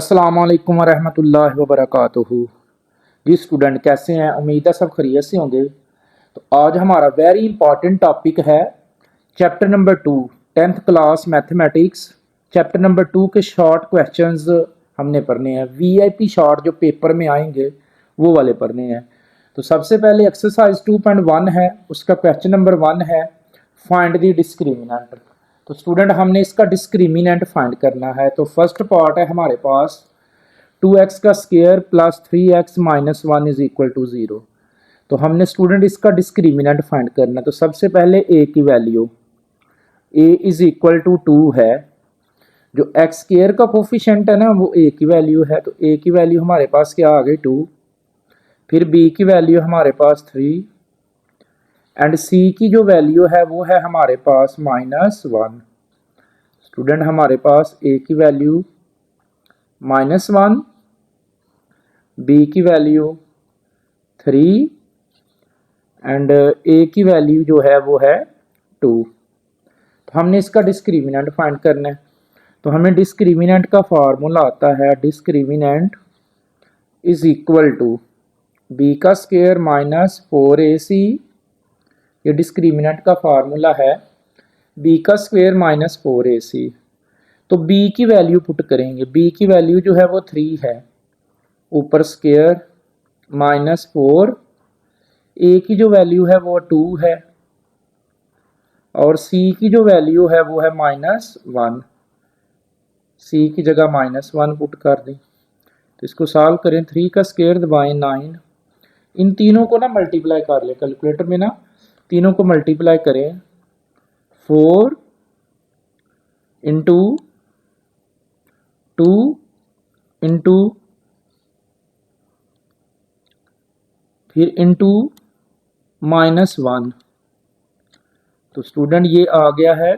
अस्सलाम वालेकुम वरहमतुल्लाहि वबरकातुहू। जी स्टूडेंट कैसे हैं? उम्मीद है सब खैरियत से होंगे। तो आज हमारा वेरी इंपॉर्टेंट टॉपिक है chapter number 2, 10th class mathematics. Chapter number 2 के शॉर्ट क्वेश्चंस हमने पढ़ने हैं। वीआईपी शॉर्ट जो पेपर में आएंगे वो वाले पढ़ने हैं। तो सबसे पहले एक्सरसाइज 2.1 है, उसका क्वेश्चन नंबर 1 है फाइंड द डिस्क्रिमिनेंट। तो स्टूडेंट हमने इसका डिस्क्रिमिनेंट फाइंड करना है। तो फर्स्ट पार्ट है हमारे पास 2x का square plus 3x minus 1 is equal to 0। तो हमने स्टूडेंट इसका डिस्क्रिमिनेंट फाइंड करना है। तो सबसे पहले a की value a is equal to 2 है। जो x स्क्वायर का कोफिशिएंट है ना वो a की वैल्यू है, तो a की वैल्यू हमारे पास क्या आ गई 2। फिर b की वैल्यू हमारे पास 3 एंड c की जो वैल्यू है वो है हमारे पास -1। स्टूडेंट हमारे पास a की वैल्यू -1, b की वैल्यू 3 एंड a की वैल्यू जो है वो है 2। तो हमने इसका डिस्क्रिमिनेंट फाइंड करना है। तो हमें डिस्क्रिमिनेंट का फार्मूला आता है discriminant is equal to b का स्क्वायर माइनस 4ac। ये डिस्क्रिमिनेंट का फार्मूला है b का स्क्वायर माइनस 4ac। तो b की वैल्यू पुट करेंगे, b की वैल्यू जो है वो 3 है, ऊपर स्क्वायर -4, a की जो वैल्यू है वो 2 है और c की जो वैल्यू है वो है -1। c की जगह -1 पुट कर दें। तो इसको सॉल्व करें, 3 का स्क्वायर दबाएं 9। इन तीनों को ना मल्टीप्लाई कर लें कैलकुलेटर में, ना तीनों को मल्टीप्लाई करें 4 इंटू 2 इंटू फिर इंटू -1। तो स्टूडेंट ये आ गया है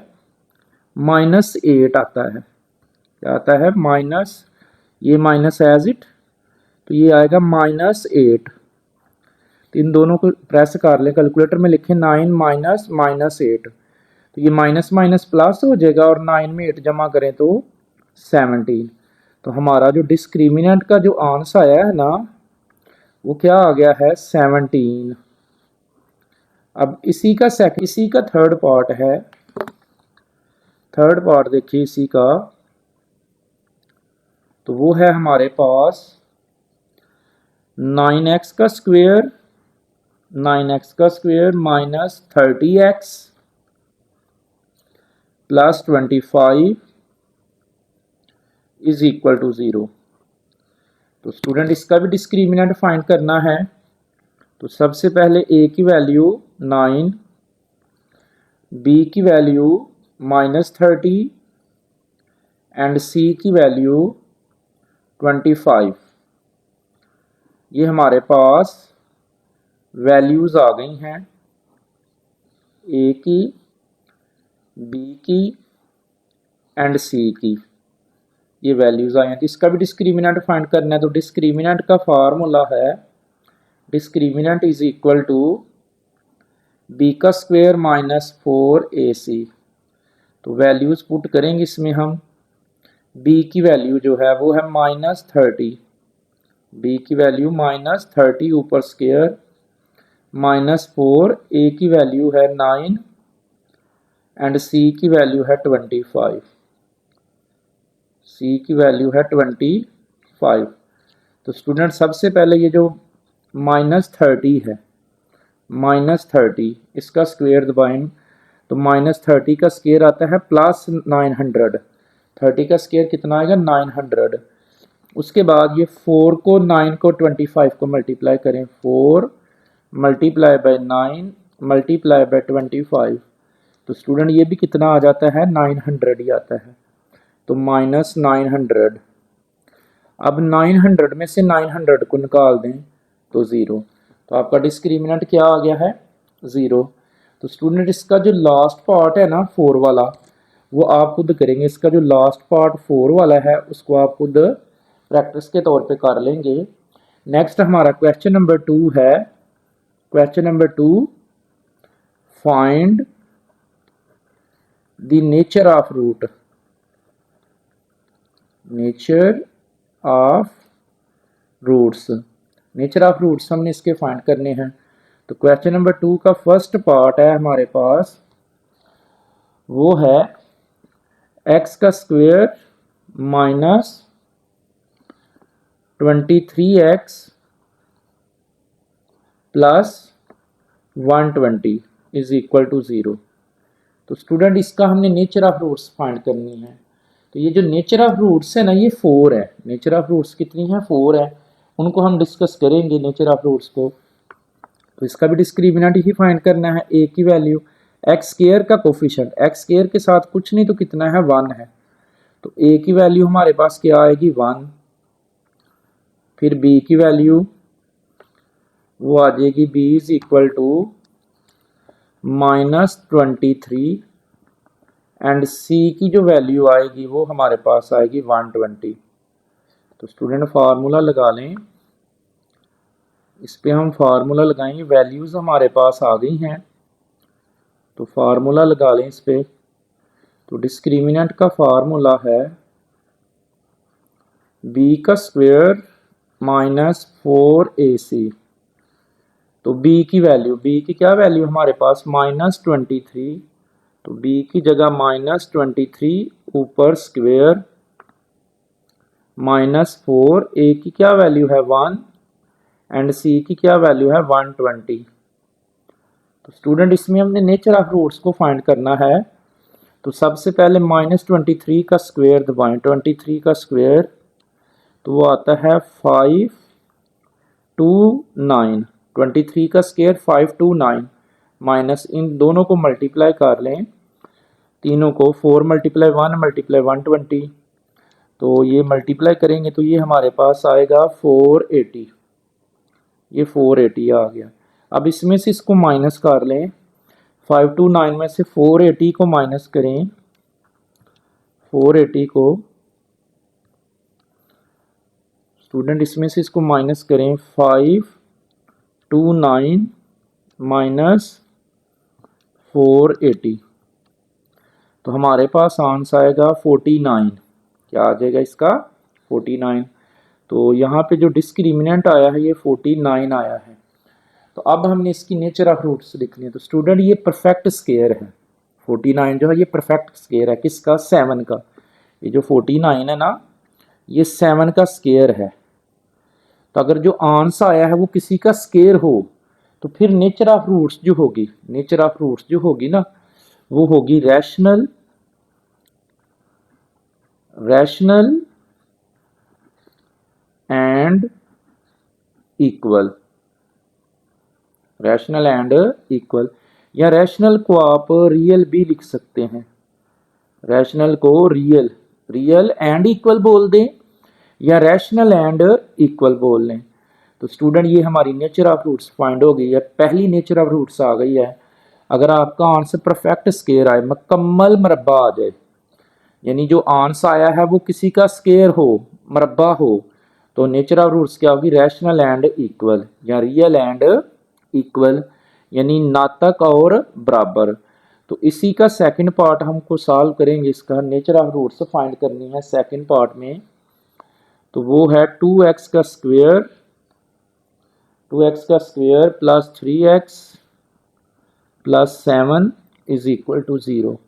-8 आता है। क्या आता है? माइनस, ये माइनस एज इट, तो ये आएगा -8। तो इन दोनों को प्रेस कर लें, कैलकुलेटर में लिखें 9 माइनस -8। तो ये माइनस माइनस प्लस हो जाएगा और 9 में 8 जमा करें तो 17। तो हमारा जो डिस्क्रिमिनेंट का जो आंसर आया है ना वो क्या आ गया है 17। अब इसी का थर्ड पार्ट है। थर्ड पार्ट देखिए इसी का, तो वो है हमारे पास 9x का square minus 30x plus 25 is equal to 0। तो स्टूडेंट इसका भी डिस्क्रिमिनेंट फाइंड करना है। तो सबसे पहले a की वैल्यू 9, b की वैल्यू -30 एंड c की वैल्यू 25। ये हमारे पास वैल्यूज आ गई हैं a की, b की एंड c की, ये वैल्यूज आई हैं। तो इसका भी डिस्क्रिमिनेंट फाइंड करना है। तो डिस्क्रिमिनेंट का फार्मूला है discriminant is equal to b का स्क्वायर माइनस 4ac। तो वैल्यूज पुट करेंगे इसमें हम। b की वैल्यू जो है वो है -30, b की वैल्यू -30 ऊपर स्क्वायर -4, a की वैल्यू है 9 एंड c की वैल्यू है 25। c की वैल्यू है 25। तो स्टूडेंट सबसे पहले ये जो -30 है, -30 इसका स्क्वायर दबाएं तो -30 का स्क्वायर आता है +900। 30 का स्क्वायर कितना आएगा 900। उसके बाद ये 4 को 9 को 25 को मल्टीप्लाई करें, 4 मल्टीप्लाई बाय 9 मल्टीप्लाई बाय 25। तो स्टूडेंट ये भी कितना आ जाता है 900 ही आता है। तो -900। अब 900 में से 900 को निकाल दें तो 0। तो आपका डिस्क्रिमिनेंट क्या आ गया है 0। तो स्टूडेंट इसका जो लास्ट पार्ट है ना 4 वाला वो आप खुद करेंगे। इसका जो लास्ट पार्ट 4 वाला है उसको आप खुद प्रैक्टिस के तौर पे कर लेंगे। नेक्स्ट हमारा क्वेश्चन नंबर 2 है। Question number 2, find the nature of root. Nature of roots, nature of roots हमने इसके फाइंड करने हैं। तो क्वेश्चन नंबर 2 का फर्स्ट पार्ट है हमारे पास, वो है एक्स का square minus 23x plus 120 is equal to 0। तो स्टूडेंट इसका हमने नेचर ऑफ रूट्स फाइंड करनी है। तो ये जो नेचर ऑफ रूट्स है ना, ये 4 है। नेचर ऑफ रूट्स कितनी है? 4 है। उनको हम डिस्कस करेंगे नेचर ऑफ रूट्स को। तो इसका भी डिस्क्रिमिनेंट ही फाइंड करना है, ए की वैल्यू, एक्स स्क्वायर का कोफिशिएंट, एक्स स्क्वायर के साथ कुछ नहीं तो कितना है? 1 है। तो ए की वैल्यू हमारे पास क्या आएगी? 1। फिर बी की वैल्यू वो आ जाएगी, B is equal to -23 and C की जो वैल्यू आएगी वो हमारे पास आएगी 120। तो स्टूडेंट फार्मूला लगा लें, इस पे हम फार्मूला लगाएंगे, वैल्यूज हमारे पास आ गई हैं तो फार्मूला लगा लें इस पे। तो डिस्क्रिमिनेंट का फार्मूला है बी का स्क्वायर माइनस 4ac। तो बी की वैल्यू, बी की क्या वैल्यू हमारे पास? -23। तो बी की जगह -23 ऊपर स्क्वेयर -4, ए की क्या वैल्यू है? 1 एंड सी की क्या वैल्यू है? 120। तो स्टूडेंट इसमें हमने नेचर ऑफ रूट्स को फाइंड करना है। तो सबसे पहले -23 का स्क्वेयर दबाएं, 23 का स्क्वेयर तो वो आता है 529। 23 का स्क्वेयर 529 माइनस इन दोनों को मल्टीप्लाई कर लें, तीनों को, 4 मल्टीप्लाई 1 मल्टीप्लाई 120। तो ये मल्टीप्लाई करेंगे तो ये हमारे पास आएगा 480। ये 480 आ गया। अब इसमें से इसको माइनस कर लें, 529 में से 480 को माइनस करें, 480 को स्टूडेंट इसमें से इसको माइनस करें, 529 माइनस 480 तो हमारे पास आंसर आएगा 49। क्या आ जाएगा इसका? 49। तो यहाँ पे जो डिस्क्रिमिनेंट आया है ये 49 आया है। तो अब हमने इसकी नेचर ऑफ रूट्स लिखनी है। तो स्टूडेंट ये परफेक्ट स्क्वायर है, 49 जो है ये परफेक्ट स्क्वायर है, किसका? 7 का। ये जो 49 है ना, ये 7 का स्क्वायर है। तो अगर जो आंसर आया है वो किसी का स्क्वायर हो तो फिर नेचर ऑफ रूट्स जो होगी, नेचर ऑफ रूट्स जो होगी ना, वो होगी rational, rational and equal, rational and equal. या रैशनल को आप रियल भी लिख सकते हैं, रैशनल को रियल, रियल एंड इक्वल बोल दें या रैशनल एंड इक्वल बोल लें। तो स्टूडेंट ये हमारी नेचर ऑफ रूट्स फाइंड हो गई है, पहली नेचर ऑफ रूट्स आ गई है। अगर आपका आंसर परफेक्ट स्क्वायर आए, मुकम्मल मरबा आ जाए, यानी जो आंसर आया है वो किसी का स्क्वायर हो, मरबा हो, तो नेचर ऑफ रूट्स क्या होगी? रैशनल एंड इक्वल या रियल एंड इक्वल, यानी नातक और बराबर। तो इसी का सेकंड पार्ट हमको सॉल्व करेंगे, इसका नेचर ऑफ रूट्स फाइंड करनी है सेकंड पार्ट में। तो वो है 2x का स्क्वायर, 2x का square plus 3x plus 7 is equal to 0।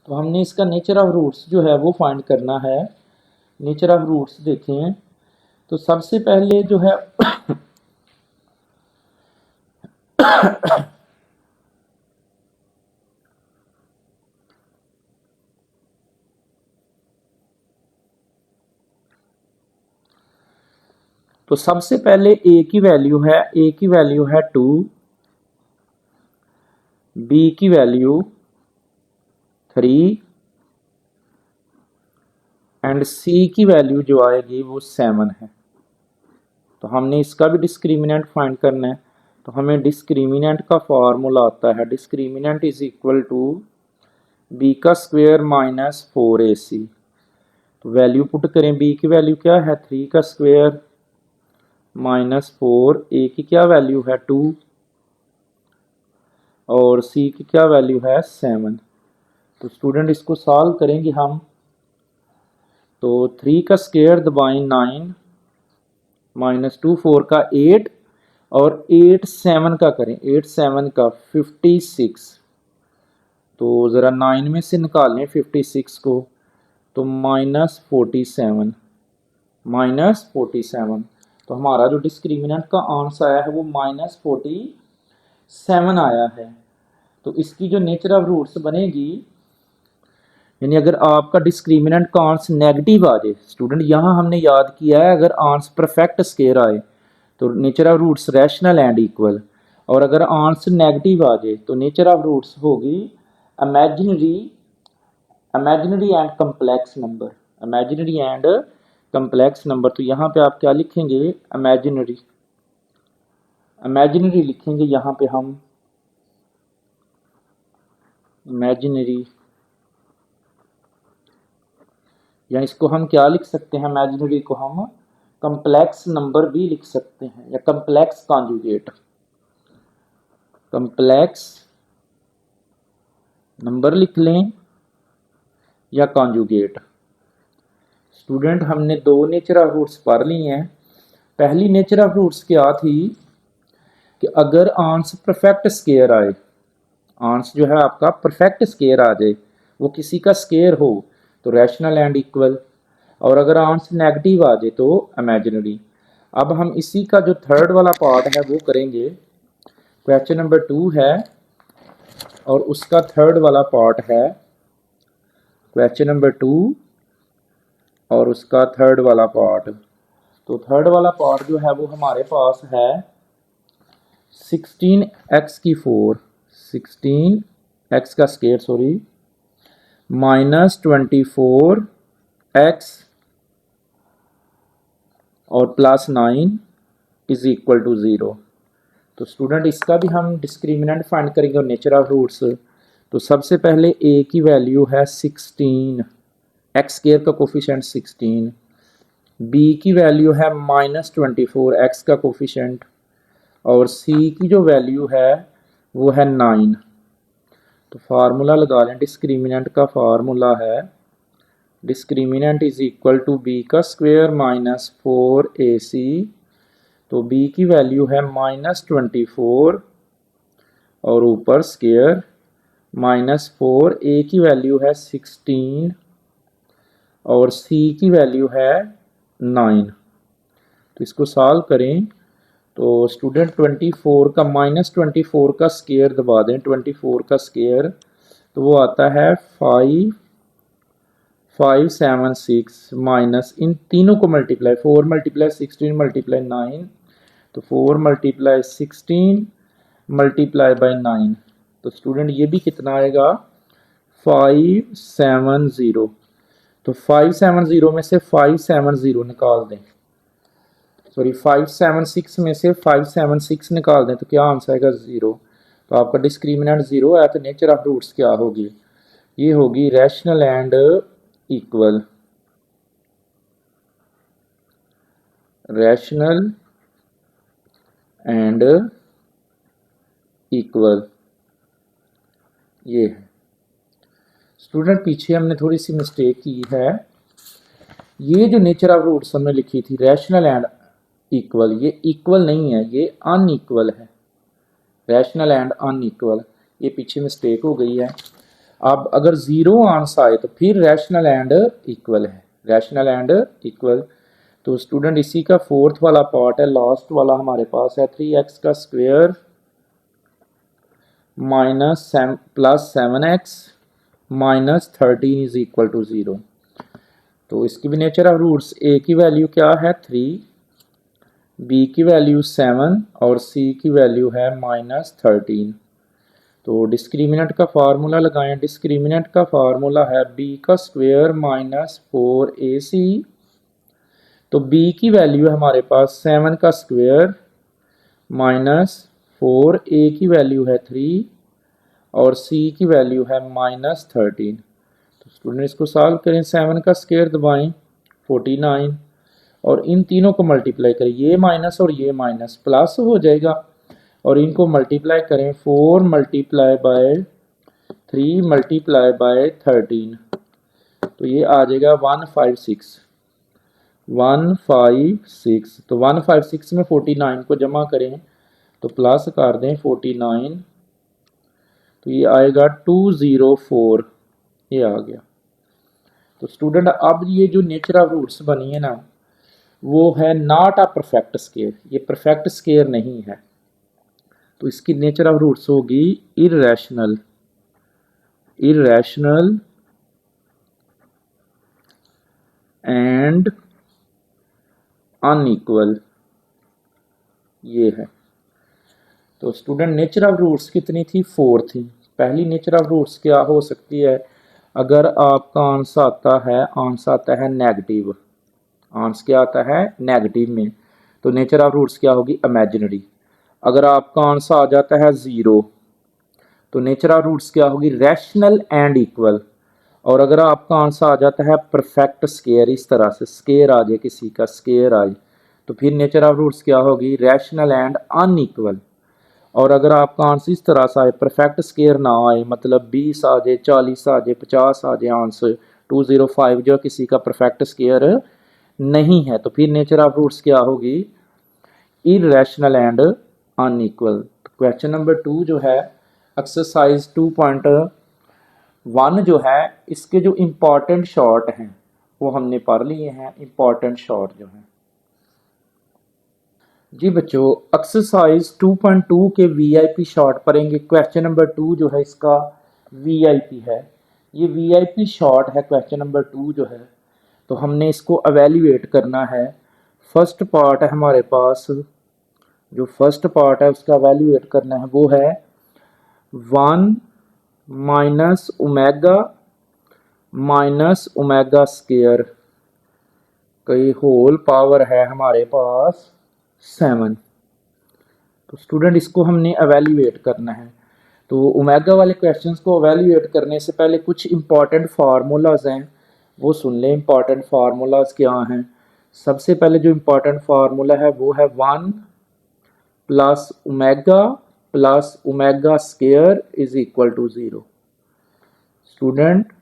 तो हमने इसका नेचर ऑफ रूट्स जो है वो फाइंड करना है। नेचर ऑफ रूट्स देखें तो सबसे पहले जो है तो सबसे पहले a की वैल्यू है, a की वैल्यू है 2, b की वैल्यू 3 एंड c की वैल्यू जो आएगी वो 7 है। तो हमने इसका भी डिस्क्रिमिनेंट फाइंड करना है। तो हमें डिस्क्रिमिनेंट का फॉर्मूला आता है, discriminant is equal to b का स्क्वायर माइनस 4ac। तो वैल्यू पुट करें, b की वैल्यू क्या है? 3 का स्क्वायर माइनस 4, a की क्या वैल्यू है? 2 और c की क्या वैल्यू है? 7। तो स्टूडेंट इसको सॉल्व करेंगे हम। तो 3 का स्क्वायर दबाएं 9, -2 4 का 8, और 8 7 का करें, 8 7 का 56। तो ज़रा 9 में से निकालें 56 को, तो -47, -47। तो हमारा जो डिस्क्रिमिनेंट का आंसर आया है वो -47 आया है। तो इसकी जो नेचर ऑफ रूट्स बनेगी, यानी अगर आपका डिस्क्रिमिनेंट का आंसर नेगेटिव आ जाए, स्टूडेंट यहाँ हमने याद किया है अगर आंसर परफेक्ट स्केयर आए तो nature of roots rational and equal, और अगर आंसर नेगेटिव आ जाए तो नेचर ऑफ रूट्स होगी imaginary and complex number, imaginary and complex number. तो यहाँ पे आप क्या लिखेंगे, इमेजिनरी लिखेंगे यहाँ पे हम, इमेजिनरी, या इसको हम क्या लिख सकते हैं, इमेजिनरी को हम कम्प्लेक्स नंबर भी लिख सकते हैं, या कम्प्लेक्स कॉन्जुगेट, कम्प्लेक्स नंबर लिख लें या कॉन्जुगेट। स्टूडेंट हमने दो नेचर ऑफ रूट्स पढ़ ली हैं। पहली नेचर ऑफ रूट्स क्या थी कि अगर आंसर परफेक्ट स्केयर आए, आंसर जो है आपका परफेक्ट स्केयर आ जाए, वो किसी का स्केयर हो तो रैशनल एंड इक्वल, और अगर आंसर नेगेटिव आ जाए तो इमेजिनरी। अब हम इसी का जो थर्ड वाला पार्ट है वो करेंगे। क्वेश्चन नंबर 2 है और उसका थर्ड वाला पार्ट है, क्वेश्चन नंबर 2 और उसका थर्ड वाला पार्ट। तो थर्ड वाला पार्ट जो है वो हमारे पास है 16x की 4, 16x का स्केयर सॉरी, -24x और +9 इज इक्वल टू 0। तो स्टूडेंट इसका भी हम डिस्क्रिमिनेंट फाइंड करेंगे और नेचर ऑफ रूट्स। तो सबसे पहले a की वैल्यू है 16, x स्केयर का कोफिशिएंट 16, b की वैल्यू है -24 x का कोफिशिएंट, और c की जो वैल्यू है वो है 9। तो फार्मूला लगा लें, डिस्क्रिमिनेंट का फार्मूला है discriminant is equal to b का स्क्वायर -4ac। तो b की वैल्यू है -24 और ऊपर स्क्वायर -4, a की वैल्यू है 16 और c की वैल्यू है 9। तो इसको सॉल्व करें तो स्टूडेंट 24 का -24 का स्क्वायर दबा दें, 24 का स्क्वायर तो वो आता है 576 माइनस इन तीनों को मल्टीप्लाई, 4 मल्टीप्लाई 16 मल्टीप्लाई 9, तो 4 मल्टीप्लाई 16 मल्टीप्लाई बाय 9। तो स्टूडेंट ये भी कितना आएगा 570। तो 570 में से 570 निकाल दें, सॉरी 576 में से 576 निकाल दें तो क्या आंसर आएगा 0। तो आपका डिस्क्रिमिनेंट 0 है। तो नेचर ऑफ रूट्स क्या होगी, ये होगी rational and equal, rational and equal ये है। स्टूडेंट पीछे हमने थोड़ी सी मिस्टेक की है, ये जो नेचर ऑफ रूट्स हमने लिखी थी रैशनल एंड इक्वल, ये इक्वल नहीं है, ये अनइक्वल है, रैशनल एंड अनइक्वल, ये पीछे मिस्टेक हो गई है। अब अगर 0 आंसर आए तो फिर रैशनल एंड इक्वल है, रैशनल एंड इक्वल। तो स्टूडेंट इसी का फोर्थ वाला पार्ट है, लास्ट वाला हमारे पास है 3x का square +7x -13 is equal to 0। तो इसकी भी नेचर ऑफ रूट्स, a की वैल्यू क्या है 3, b की वैल्यू 7 और c की वैल्यू है -13। तो डिस्क्रिमिनेंट का फार्मूला लगाएं, डिस्क्रिमिनेंट का फार्मूला है b का स्क्वायर -4ac। तो b की वैल्यू है हमारे पास 7 का स्क्वायर -4, a की वैल्यू है 3 और c की वैल्यू है -13। तो स्टूडेंट इसको सॉल्व करें, 7 का स्क्वायर दबाएं 49 और इन तीनों को मल्टीप्लाई करें, ये माइनस और ये माइनस प्लस हो जाएगा, और इनको मल्टीप्लाई करें 4 मल्टीप्लाई बाय 3 मल्टीप्लाई बाय 13। तो ये आ जाएगा 156 156। तो 156 में 49 को जमा करें तो प्लस कर दें 49, तो ये आएगा 204, ये आ गया। तो स्टूडेंट अब ये जो नेचर ऑफ रूट्स बनी है ना, वो है नॉट अ परफेक्ट स्केयर, ये परफेक्ट स्केयर नहीं है। तो इसकी नेचर ऑफ रूट्स होगी इररेशनल, इररेशनल एंड अनइक्वल, ये है। तो स्टूडेंट नेचर ऑफ रूट्स कितनी थी? 4 थी। पहली नेचर ऑफ रूट्स क्या हो सकती है? अगर आपका आंसर आता है, आंसर आता है नेगेटिव, आंसर क्या आता है? नेगेटिव में, तो नेचर ऑफ रूट्स क्या होगी? इमेजिनरी। अगर आपका आंसर आ जाता है 0, तो नेचर ऑफ रूट्स क्या होगी? Rational and equal. और अगर आपका आंसर आ जाता है परफेक्ट स्केयर, इस तरह से स्केयर आ जाए, किसी का स्केयर आए, तो फिर नेचर ऑफ रूट्स क्या होगी? Rational and unequal. और अगर आपका आंसर इस तरह से आए, परफेक्ट स्केयर ना आए, मतलब 20 आ जाए, 40 आ जाए, 50 आ जाए आंसर, 205 जो किसी का परफेक्ट स्केयर नहीं है, तो फिर नेचर ऑफ रूट्स क्या होगी? Irrational and unequal. Question number 2 जो है, एक्सरसाइज 2.1 जो है, इसके जो इम्पॉर्टेंट शॉर्ट हैं वो हमने पढ़ लिए हैं। इम्पॉर्टेंट शॉर्ट जो है जी बच्चों, एक्सरसाइज 2.2 के वीआईपी शॉर्ट पढ़ेंगे। क्वेश्चन नंबर 2 जो है इसका वीआईपी है, ये वीआईपी शॉर्ट है क्वेश्चन नंबर 2 जो है। तो हमने इसको एवेल्युएट करना है। फर्स्ट पार्ट है हमारे पास, जो फर्स्ट पार्ट है उसका एवेल्युएट करना है, वो है 1 माइनस ओमेगा स्केयर कई होल पावर है हमारे पास 7। तो स्टूडेंट इसको हमने एवेल्युएट करना है। तो ओमेगा वाले क्वेश्चंस को एवेल्युएट करने से पहले कुछ इंपॉर्टेंट फार्मूलाज हैं, वो सुन लें। इंपॉर्टेंट फार्मूलाज क्या हैं? सबसे पहले जो इंपॉर्टेंट फार्मूला है वो है 1 plus omega square is equal to 0। Student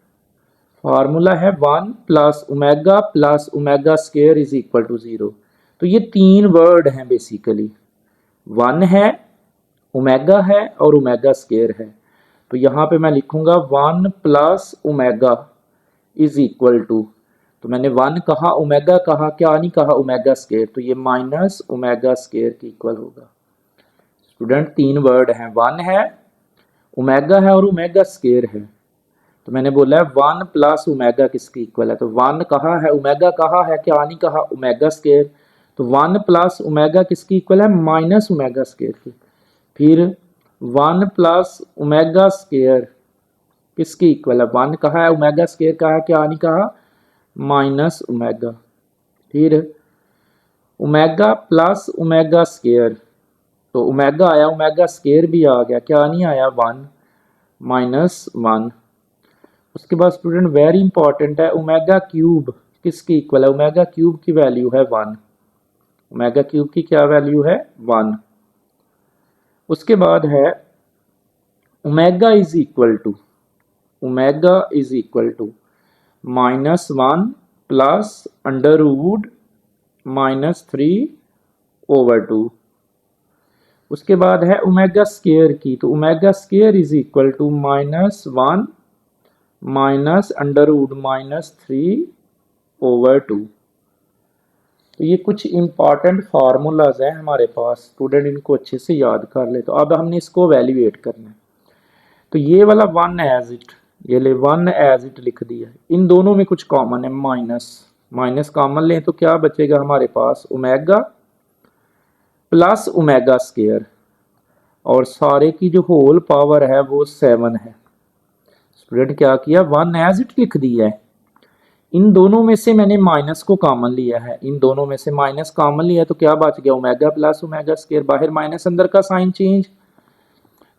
formula है 1 plus omega square is equal to 0। तो ये 3 वर्ड हैं बेसिकली, 1 है, ओमेगा है और ओमेगा स्केयर है। तो यहाँ पे मैं लिखूंगा 1 plus omega is equal to, तो मैंने 1 कहा, ओमेगा कहा, क्या नहीं कहा? ओमेगा स्केयर, तो ये माइनस ओमेगा स्केयर की इक्वल होगा। स्टूडेंट 3 वर्ड हैं, 1 है, ओमेगा है और ओमेगा स्केयर है। तो मैंने बोला है 1 प्लस ओमेगा किसकी इक्वल है? तो 1 कहा है, ओमेगा कहा है, क्या नहीं कहा? Omega square. तो 1 प्लस ओमेगा किसकी इक्वल है? माइनस ओमेगा स्केयर की। फिर 1 प्लस ओमेगा स्केयर किसकी इक्वल है? 1 कहा है, ओमेगा स्केयर कहा है, क्या नहीं कहा? Minus omega. फिर ओमेगा प्लस ओमेगा स्केयर, तो ओमेगा आया, ओमेगा स्केयर भी आ गया, क्या नहीं आया? 1 माइनस 1। उसके बाद स्टूडेंट वेरी इंपॉर्टेंट है, ओमेगा क्यूब किसकी इक्वल है? ओमेगा क्यूब की वैल्यू है 1। ओमेगा क्यूब की क्या वैल्यू है? 1। उसके बाद है omega is equal to, omega is equal to -1 plus under root -3/2। उसके बाद है ओमेगा स्केयर की, तो omega square is equal to -1 minus under root -3/2। तो ये कुछ इंपॉर्टेंट फार्मूलाज हैं हमारे पास, स्टूडेंट इनको अच्छे से याद कर ले। तो अब हमने इसको वैल्यूएट करना है। तो ये वाला 1 एज इट, ये ले 1 एज इट लिख दिया। इन दोनों में कुछ कॉमन है, माइनस कॉमन लें तो क्या बचेगा हमारे पास? ओमेगा प्लस ओमेगा स्केयर, और सारे की जो होल पावर है वो 7 है। स्टूडेंट क्या किया? 1 एज इट लिख दिया है। इन दोनों में से मैंने माइनस को कॉमन लिया है, इन दोनों में से माइनस कॉमन लिया, तो क्या बच गया? ओमेगा प्लस ओमेगा स्केयर, बाहर माइनस अंदर का साइन चेंज।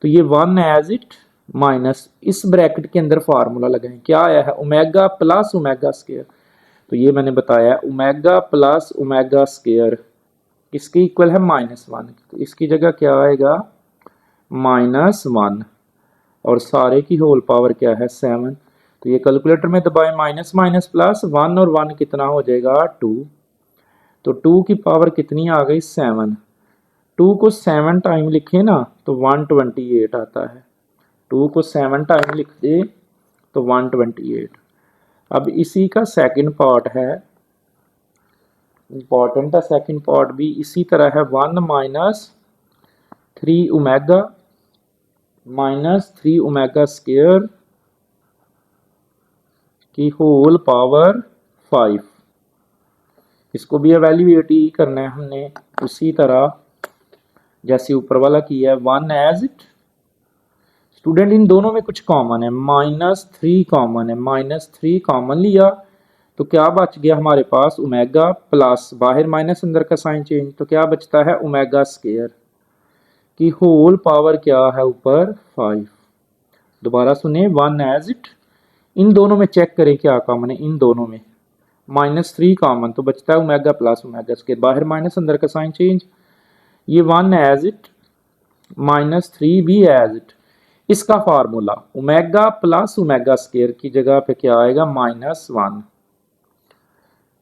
तो ये 1 एज इट माइनस, इस ब्रैकेट के अंदर फार्मूला लगाएं, क्या आया है? Omega plus omega square. तो ये मैंने बताया, ओमेगा प्लस ओमेगा स्केयर किसकी इक्वल है? -1। तो इसकी जगह क्या आएगा? -1, और सारे की होल पावर क्या है? 7। तो ये कैलकुलेटर में दबाए माइनस माइनस प्लस, 1 और 1 कितना हो जाएगा 2। तो 2 की पावर कितनी आ गई 7। 2 को 7 टाइम लिखे ना तो 128 आता है। 2 को 7 टाइम लिख दे तो 128। अब इसी का सेकंड पार्ट है, इंपॉर्टेंट है सेकंड पार्ट भी इसी तरह है। 1 minus 3 omega minus 3 omega square की होल पावर 5। इसको भी एवेल्यूएट ही करना है हमने उसी तरह जैसे ऊपर वाला किया है। 1 एज इट स्टूडेंट, इन दोनों में कुछ कॉमन है, -3 कॉमन है। -3 कॉमन लिया तो क्या बच गया हमारे पास ओमेगा प्लस, बाहर माइनस अंदर का साइन चेंज, तो क्या बचता है ओमेगा स्क्वायर की होल पावर क्या है ऊपर 5। दोबारा सुने, 1 एज इट, इन दोनों में चेक करें क्या कॉमन है। इन दोनों में -3 कॉमन, तो बचता है ओमेगा प्लस ओमेगा स्क्वायर, बाहर माइनस अंदर का साइन चेंज। ये 1 एज इट -3 भी एज इट। इसका formula omega plus omega square की जगह पे क्या आएगा -1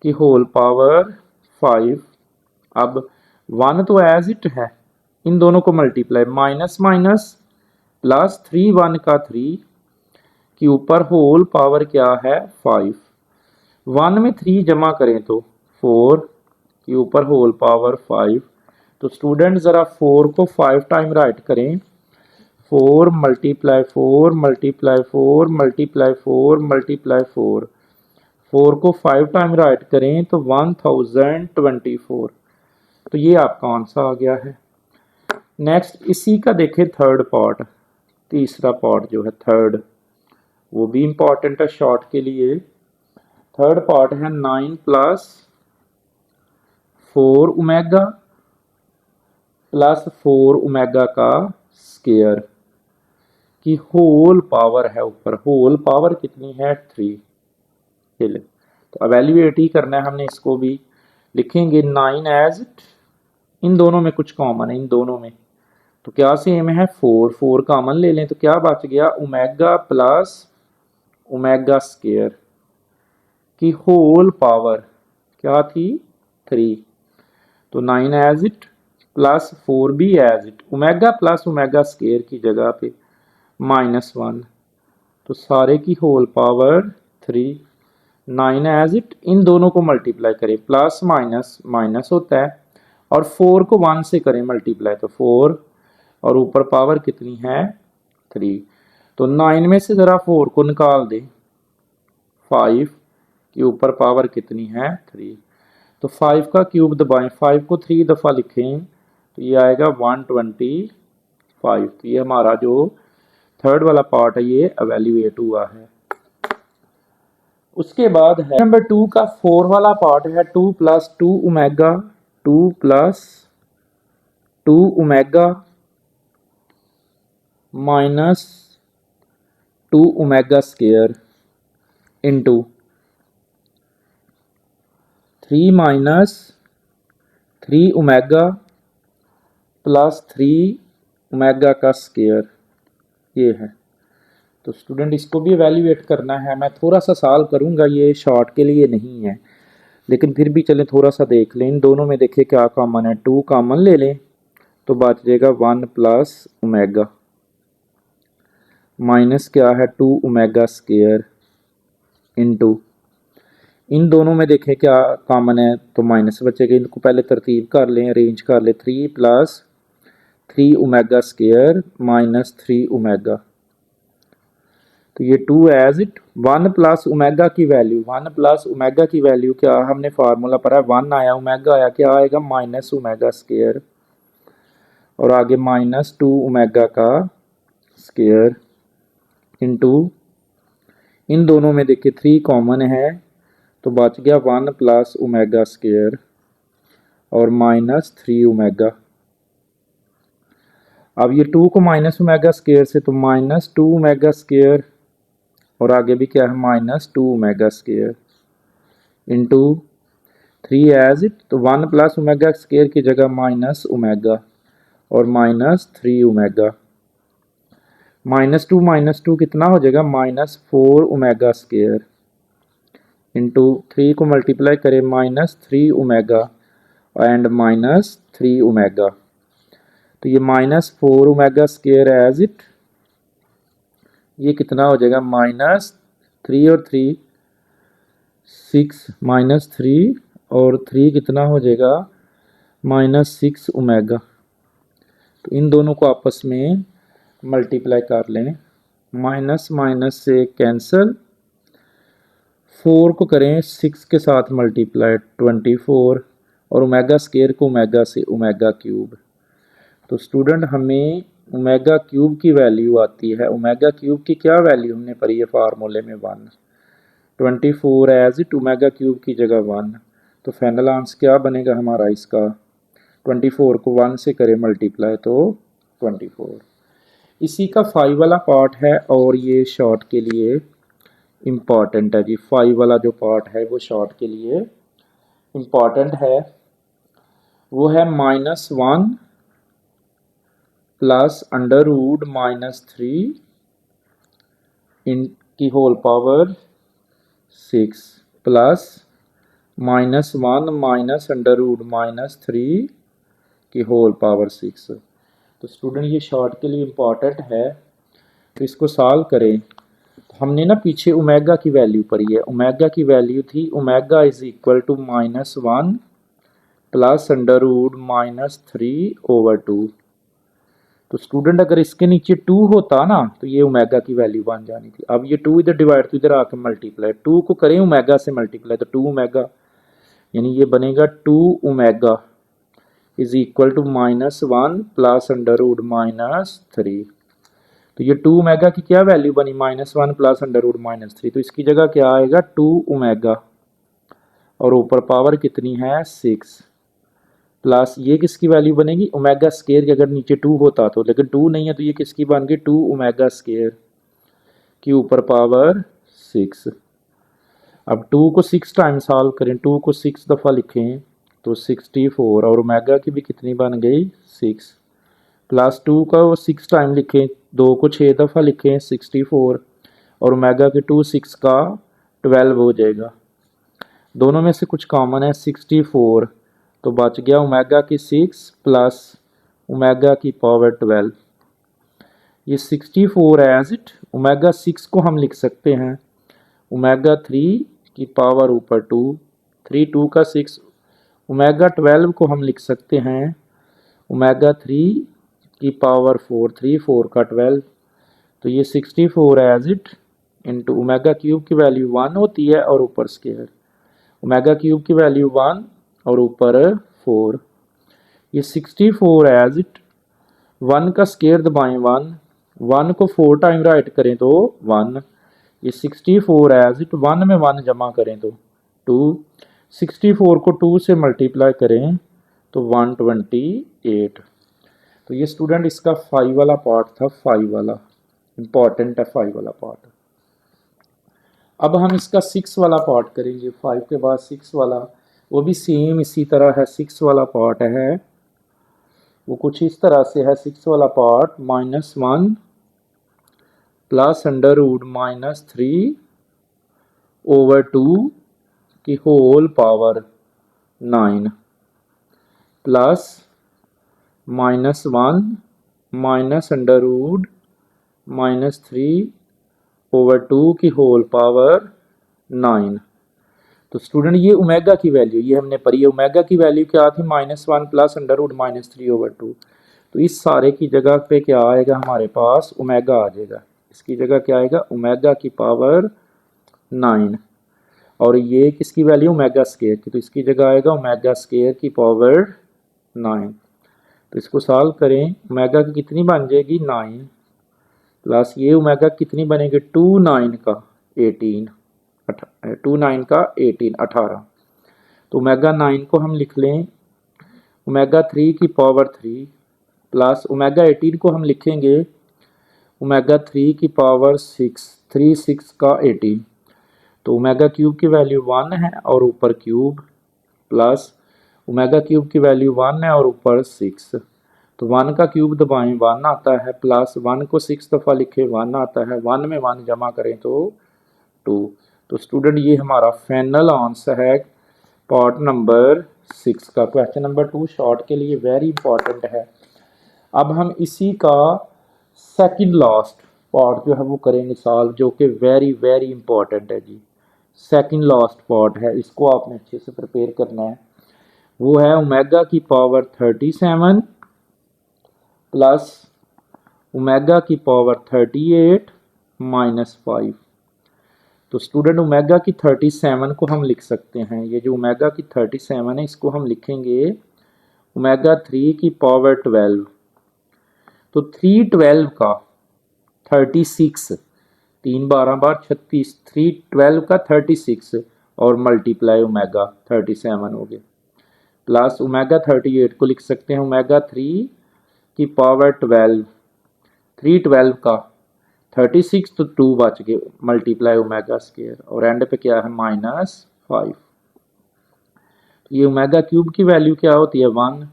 की होल पावर 5। अब 1 तो एज इट है, इन दोनों को मल्टीप्लाई, माइनस माइनस प्लस 3 1 का 3 की ऊपर होल पावर क्या है 5। 1 में 3 जमा करें तो 4 की ऊपर होल पावर 5। तो स्टूडेंट ज़रा 4 को 5 टाइम राइट करें, 4 मल्टीप्लाई 4 मल्टीप्लाई 4 मल्टीप्लाई 4 मल्टीप्लाई 4, 4 को 5 टाइम राइट करें तो 1024। तो ये आपका आंसर आ गया है। नेक्स्ट इसी का देखें थर्ड पार्ट, तीसरा पार्ट जो है थर्ड, वो भी इंपॉर्टेंट है शॉर्ट के लिए। थर्ड पार्ट है 9 प्लस 4 ओमेगा प्लस 4 ओमेगा का स्क्वायर की होल पावर है ऊपर, होल पावर कितनी है 3। तो एवेल्यूएट ही करना है हमने इसको भी, लिखेंगे 9 एज इट, इन दोनों में कुछ कॉमन है, इन दोनों में तो क्या सेम है 4, 4 कॉमन ले लें तो क्या बच गया ओमेगा प्लस ओमेगा स्क्वायर की होल पावर क्या थी 3। तो 9 एज इट प्लस 4 भी as it, omega plus omega square की जगह पे -1, तो सारे की होल पावर 3। 9 एज इट, इन दोनों को मल्टीप्लाई करें, प्लस माइनस माइनस होता है, और 4 को 1 से करें मल्टीप्लाई तो 4, और ऊपर पावर कितनी है 3। तो 9 में से ज़रा 4 को निकाल दें, 5 की ऊपर पावर कितनी है 3। तो 5 का क्यूब दबाएं, 5 को 3 दफ़ा लिखें तो ये आएगा 125। तो ये हमारा जो थर्ड वाला पार्ट है ये एवेल्यूएट हुआ है। उसके बाद है नंबर 2 का 4 वाला पार्ट है 2 plus 2 omega, 2 plus 2 omega minus 2 omega square into 3 minus 3 omega plus 3 omega का स्क्वायर, ये है। तो स्टूडेंट इसको भी एवेल्यूएट करना है, मैं थोड़ा सा सॉल्व करूंगा, ये शॉर्ट के लिए नहीं है लेकिन फिर भी चलें थोड़ा सा देख लें। इन दोनों में देखें क्या कॉमन है, 2 कॉमन ले लें तो बच जाएगा 1 प्लस ओमेगा माइनस क्या है 2 ओमेगा स्क्वायर इंटू, इन दोनों में देखें क्या कॉमन है तो माइनस बचेगा, इनको पहले तरतीब कर लें, अरेंज कर लें। 3 plus 3 omega square minus 3 omega, तो ये 2 एज इट। 1 प्लस ओमेगा की वैल्यू, 1 प्लस ओमेगा की वैल्यू क्या हमने फार्मूला पढ़ा, 1 आया ओमेगा आया, क्या आएगा माइनस ओमेगा स्क्वायर, और आगे माइनस 2 ओमेगा का स्क्वायर इंटू, इन दोनों में देखिए 3 कॉमन है तो बच गया 1 प्लस ओमेगा स्क्वायर और माइनस 3 ओमेगा। अब ये 2 को माइनस ओमेगा स्क्वायर से तो माइनस 2 ओमेगा स्क्वायर, और आगे भी क्या है minus 2 omega square into 3 as it, तो 1 प्लस ओमेगा स्क्वायर की जगह माइनस ओमेगा और माइनस 3 ओमेगा। -2 कितना हो जाएगा, -4 ओमेगा स्क्वायर इंटू 3 को मल्टीप्लाई करें -3 ओमेगा एंड -3 ओमेगा, तो ये -4 ओमेगा स्क्वायर एज इट, ये कितना हो जाएगा -3 और 3 6, -3 और 3 कितना हो जाएगा -6 ओमेगा। तो इन दोनों को आपस में मल्टीप्लाई कर लें, माइनस माइनस से कैंसिल, 4 को करें 6 के साथ मल्टीप्लाई 24 और ओमेगा स्क्वायर को ओमेगा से ओमेगा क्यूब। तो स्टूडेंट हमें ओमेगा क्यूब की वैल्यू आती है, ओमेगा क्यूब की क्या वैल्यू हमने पढ़ी है फार्मूले में 1, 24 एज इट ओमेगा क्यूब की जगह 1, तो फाइनल आंसर क्या बनेगा हमारा इसका, 24 को 1 से करें मल्टीप्लाई तो 24। इसी का 5 वाला पार्ट है और ये शॉर्ट के लिए इम्पॉर्टेंट है जी। 5 वाला जो पार्ट है वो शॉर्ट के लिए इम्पॉर्टेंट है, वो है -1 प्लस √-3 इन की होल पावर 6 प्लस -1 माइनस √-3 की होल पावर 6। तो स्टूडेंट ये शॉर्ट के लिए इम्पॉर्टेंट है, तो इसको सॉल्व करें। तो हमने ना पीछे ओमेगा की वैल्यू पढ़ी है, ओमेगा की वैल्यू थी omega is equal to -1 plus √-3/2। तो स्टूडेंट अगर इसके नीचे 2 होता ना तो ये ओमेगा की वैल्यू बन जानी थी। अब ये 2 इधर डिवाइड तो इधर आकर मल्टीप्लाई, 2 को करें ओमेगा से मल्टीप्लाई तो 2 ओमेगा, यानी ये बनेगा 2 omega is equal to -1 plus √-3। तो ये 2 ओमेगा की क्या वैल्यू बनी, -1 प्लस √-3, तो इसकी जगह क्या आएगा 2 ओमेगा और ऊपर पावर कितनी है 6 प्लस ये किसकी वैल्यू बनेगी ओमेगा स्क्वायर की, अगर नीचे 2 होता तो, लेकिन 2 नहीं है तो ये किसकी बन गई 2 ओमेगा स्क्वायर की ऊपर पावर 6। अब 2 को 6 टाइम सॉल्व करें, 2 को 6 दफ़ा लिखें तो 64 और ओमेगा की भी कितनी बन गई 6, प्लस 2 का वो 6 टाइम लिखें, 2 को 6 दफ़ा लिखें 64 और ओमेगा के 2 6 का 12 हो जाएगा। दोनों में से कुछ कॉमन है 64, तो बच गया ओमेगा की 6 प्लस ओमेगा की पावर 12। ये 64 एज इट ओमेगा 6 को हम लिख सकते हैं ओमेगा 3 की पावर ऊपर 2, 3 2 का 6, ओमेगा 12 को हम लिख सकते हैं ओमेगा 3 की पावर 4, 3 4 का 12। तो ये 64 as it into omega cube की वैल्यू 1 होती है और ऊपर स्क्वायर, ओमेगा क्यूब की वैल्यू 1 और ऊपर 4। ये 64 एज इट 1 का स्क्वायर दबाएं 1, 1 को 4 टाइम राइट करें तो 1, ये 64 एज इट 1 में 1 जमा करें तो 2, 64 को 2 से मल्टीप्लाई करें तो 128। तो ये स्टूडेंट इसका 5 वाला पार्ट था, 5 वाला इम्पॉर्टेंट है 5 वाला पार्ट। अब हम इसका 6 वाला पार्ट करेंगे, 5 के बाद 6 वाला, वो भी सेम इसी तरह है। 6 वाला पार्ट है वो कुछ इस तरह से है, 6 वाला पार्ट -1 प्लस √-3/2 की होल पावर 9 प्लस -1 माइनस √-3/2 की होल पावर 9। तो स्टूडेंट ये ओमेगा की वैल्यू ये हमने पढ़ी है, ओमेगा की वैल्यू क्या थी -1 प्लस √-3/2। तो इस सारे की जगह पे क्या आएगा हमारे पास ओमेगा आ जाएगा, इसकी जगह क्या आएगा ओमेगा की पावर 9 और ये किसकी वैल्यू ओमेगा स्क्वायर की, तो इसकी जगह आएगा ओमेगा स्क्वायर की पावर 9। तो इसको सॉल्व करें, ओमेगा की कितनी बन जाएगी 9 प्लस ये ओमेगा कितनी बनेगी 2 9 का 18, 2 9 का 18 18। तो ओमेगा 9 को हम लिख लें ओमेगा 3 की पावर 3 प्लस ओमेगा 18 को हम लिखेंगे ओमेगा 3 की पावर 6, 3 6 का 18। तो ओमेगा क्यूब की वैल्यू 1 है और ऊपर क्यूब प्लस ओमेगा क्यूब की वैल्यू 1 है और ऊपर 6। तो तो 1 का क्यूब दबाएं 1 आता है, प्लस 1 को 6 दफ़ा लिखे 1 आता है, 1 में 1 जमा करें तो 2। तो स्टूडेंट ये हमारा फाइनल आंसर है पार्ट नंबर 6 का। क्वेश्चन नंबर 2 शॉर्ट के लिए वेरी इंपॉर्टेंट है। अब हम इसी का सेकंड लास्ट पार्ट जो है वो करेंगे सॉल्व, जो कि वेरी वेरी इंपॉर्टेंट है जी। सेकंड लास्ट पार्ट है, इसको आपने अच्छे से प्रिपेयर करना है। वो है ओमेगा की पावर 37 प्लस ओमेगा की पावर 38 माइनस 5। तो स्टूडेंट ओमेगा की 37 को हम लिख सकते हैं, ये जो ओमेगा की 37 है इसको हम लिखेंगे ओमेगा 3 की पावर 12। तो 312 का 36, 3 12 बार 36, 312 का 36 और मल्टीप्लाई ओमेगा 37 हो गया, प्लस ओमेगा 38 को लिख सकते हैं ओमेगा 3 की पावर 12, 312 का 36 तो 2 बच गए, मल्टीप्लाई ओमेगा स्क्वायर और एंड पे क्या है -5। तो ये ओमेगा क्यूब की वैल्यू क्या होती है 1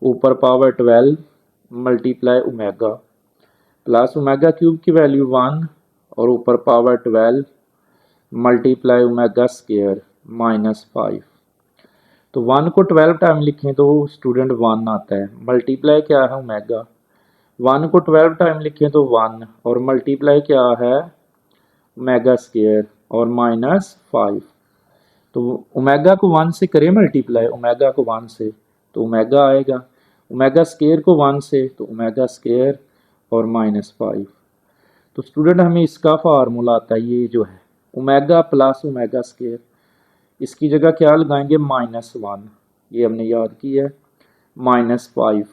ऊपर power 12 multiply omega, plus omega cube की वैल्यू 1 और ऊपर पावर 12 मल्टीप्लाई ओमेगा स्क्वायर -5। तो 1 को 12 टाइम लिखें तो स्टूडेंट 1 आता है, मल्टीप्लाई क्या है ओमेगा, 1 को 12 टाइम लिखें तो 1 और मल्टीप्लाई क्या है ओमेगा स्क्वायर और -5। तो ओमेगा को 1 से करें मल्टीप्लाई, ओमेगा को 1 से तो ओमेगा आएगा, ओमेगा स्क्वायर को 1 से तो ओमेगा स्क्वायर और -5। तो स्टूडेंट हमें इसका फार्मूला आता है, ये जो है ओमेगा प्लस ओमेगा स्क्वायर, इसकी जगह क्या लगाएंगे -1, ये हमने याद किया है -5।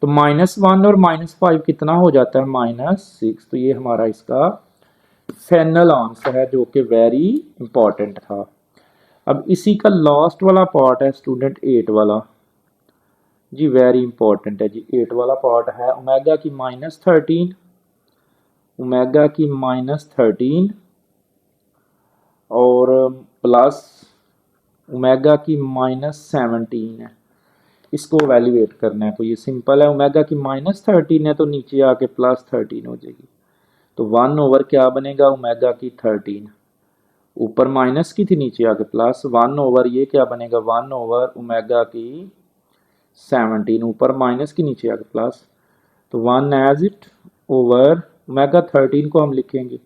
तो -1 और -5 कितना हो जाता है -6। तो ये हमारा इसका फाइनल आंसर है जो कि वेरी इंपॉर्टेंट था। अब इसी का लास्ट वाला पार्ट है स्टूडेंट 8 वाला जी, वेरी इंपॉर्टेंट है जी। 8 वाला पार्ट है ओमेगा की -13, ओमेगा की -13 और प्लस ओमेगा की -17 है, इसको वैल्यूएट करना है। तो ये सिंपल है, ओमेगा की -13 है तो नीचे आके +13 हो जाएगी, तो 1 ओवर क्या बनेगा ओमेगा की 13, ऊपर माइनस की थी नीचे आके प्लस, 1 ओवर ये क्या बनेगा 1 ओवर ओमेगा की 17, ऊपर माइनस की नीचे आके प्लस, तो 1 एज इट ओवर ओमेगा 13 को हम लिखेंगे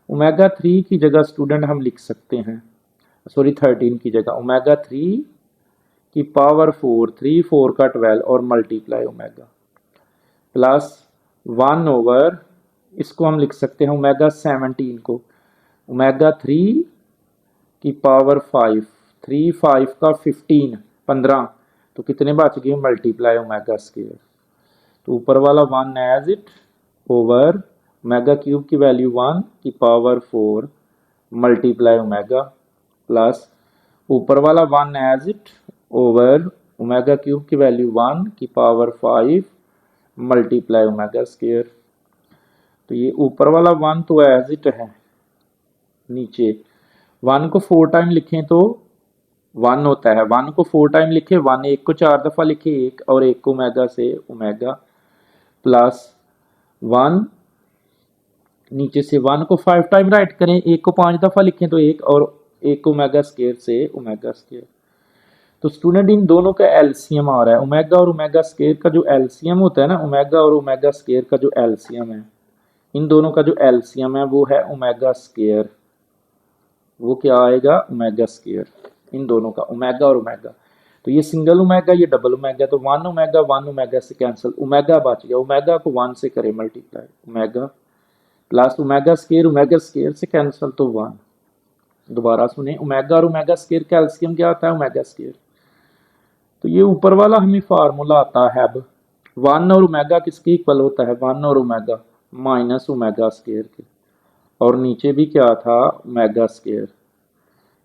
ओमेगा 3 की जगह स्टूडेंट हम लिख सकते हैं, सॉरी 13 की जगह ओमेगा 3 की पावर 4, 3 4 का 12 और मल्टीप्लाई ओमेगा प्लस 1 ओवर इसको हम लिख सकते हैं ओमेगा 17 को ओमेगा 3 की पावर 5, 3 5 का 15 15 तो कितने बच गए मल्टीप्लाई ओमेगा स्क्वायर। तो ऊपर वाला 1 as it over omega cube की वैल्यू 1 की पावर 4 मल्टीप्लाई ओमेगा प्लस ऊपर वाला 1 as it over omega cube की वैल्यू 1 की पावर 5 मल्टीप्लाई ओमेगा स्क्वायर। तो ये ऊपर वाला 1 तो एज इट है, नीचे 1 को 4 टाइम लिखें तो 1 होता है, 1 को 4 टाइम लिखे 1, 1 को 4 दफ़ा लिखे 1 और 1 को ओमेगा से ओमेगा प्लस 1 नीचे से 1 को 5 टाइम राइट करें, 1 को 5 दफ़ा लिखें तो 1 और 1 ओमेगा स्क्वायर से ओमेगा स्क्वायर। तो स्टूडेंट इन दोनों का एलसीएम आ रहा है, ओमेगा और ओमेगा स्क्वायर का जो एलसीएम होता है ना, ओमेगा और ओमेगा स्क्वायर का जो एलसीएम है, इन दोनों का जो एलसीएम है वो है ओमेगा स्क्वायर, वो क्या आएगा ओमेगा स्क्वायर, इन दोनों का ओमेगा और ओमेगा। तो ये सिंगल ओमेगा ये डबल ओमेगा, तो 1 ओमेगा से कैंसिल, ओमेगा बच गया, ओमेगा को 1 से करें multiply omega plus omega square से कैंसिल तो 1। दोबारा सुने, ओमेगा और ओमेगा स्क्वायर का एलसीएम क्या आता है ओमेगा स्क्वायर। तो ये ऊपर वाला हमें फार्मूला आता है, अब 1 और ओमेगा किसके इक्वल होता है 1 और ओमेगा माइनस ओमेगा स्क्वायर के, और नीचे भी क्या था ओमेगा स्क्वायर।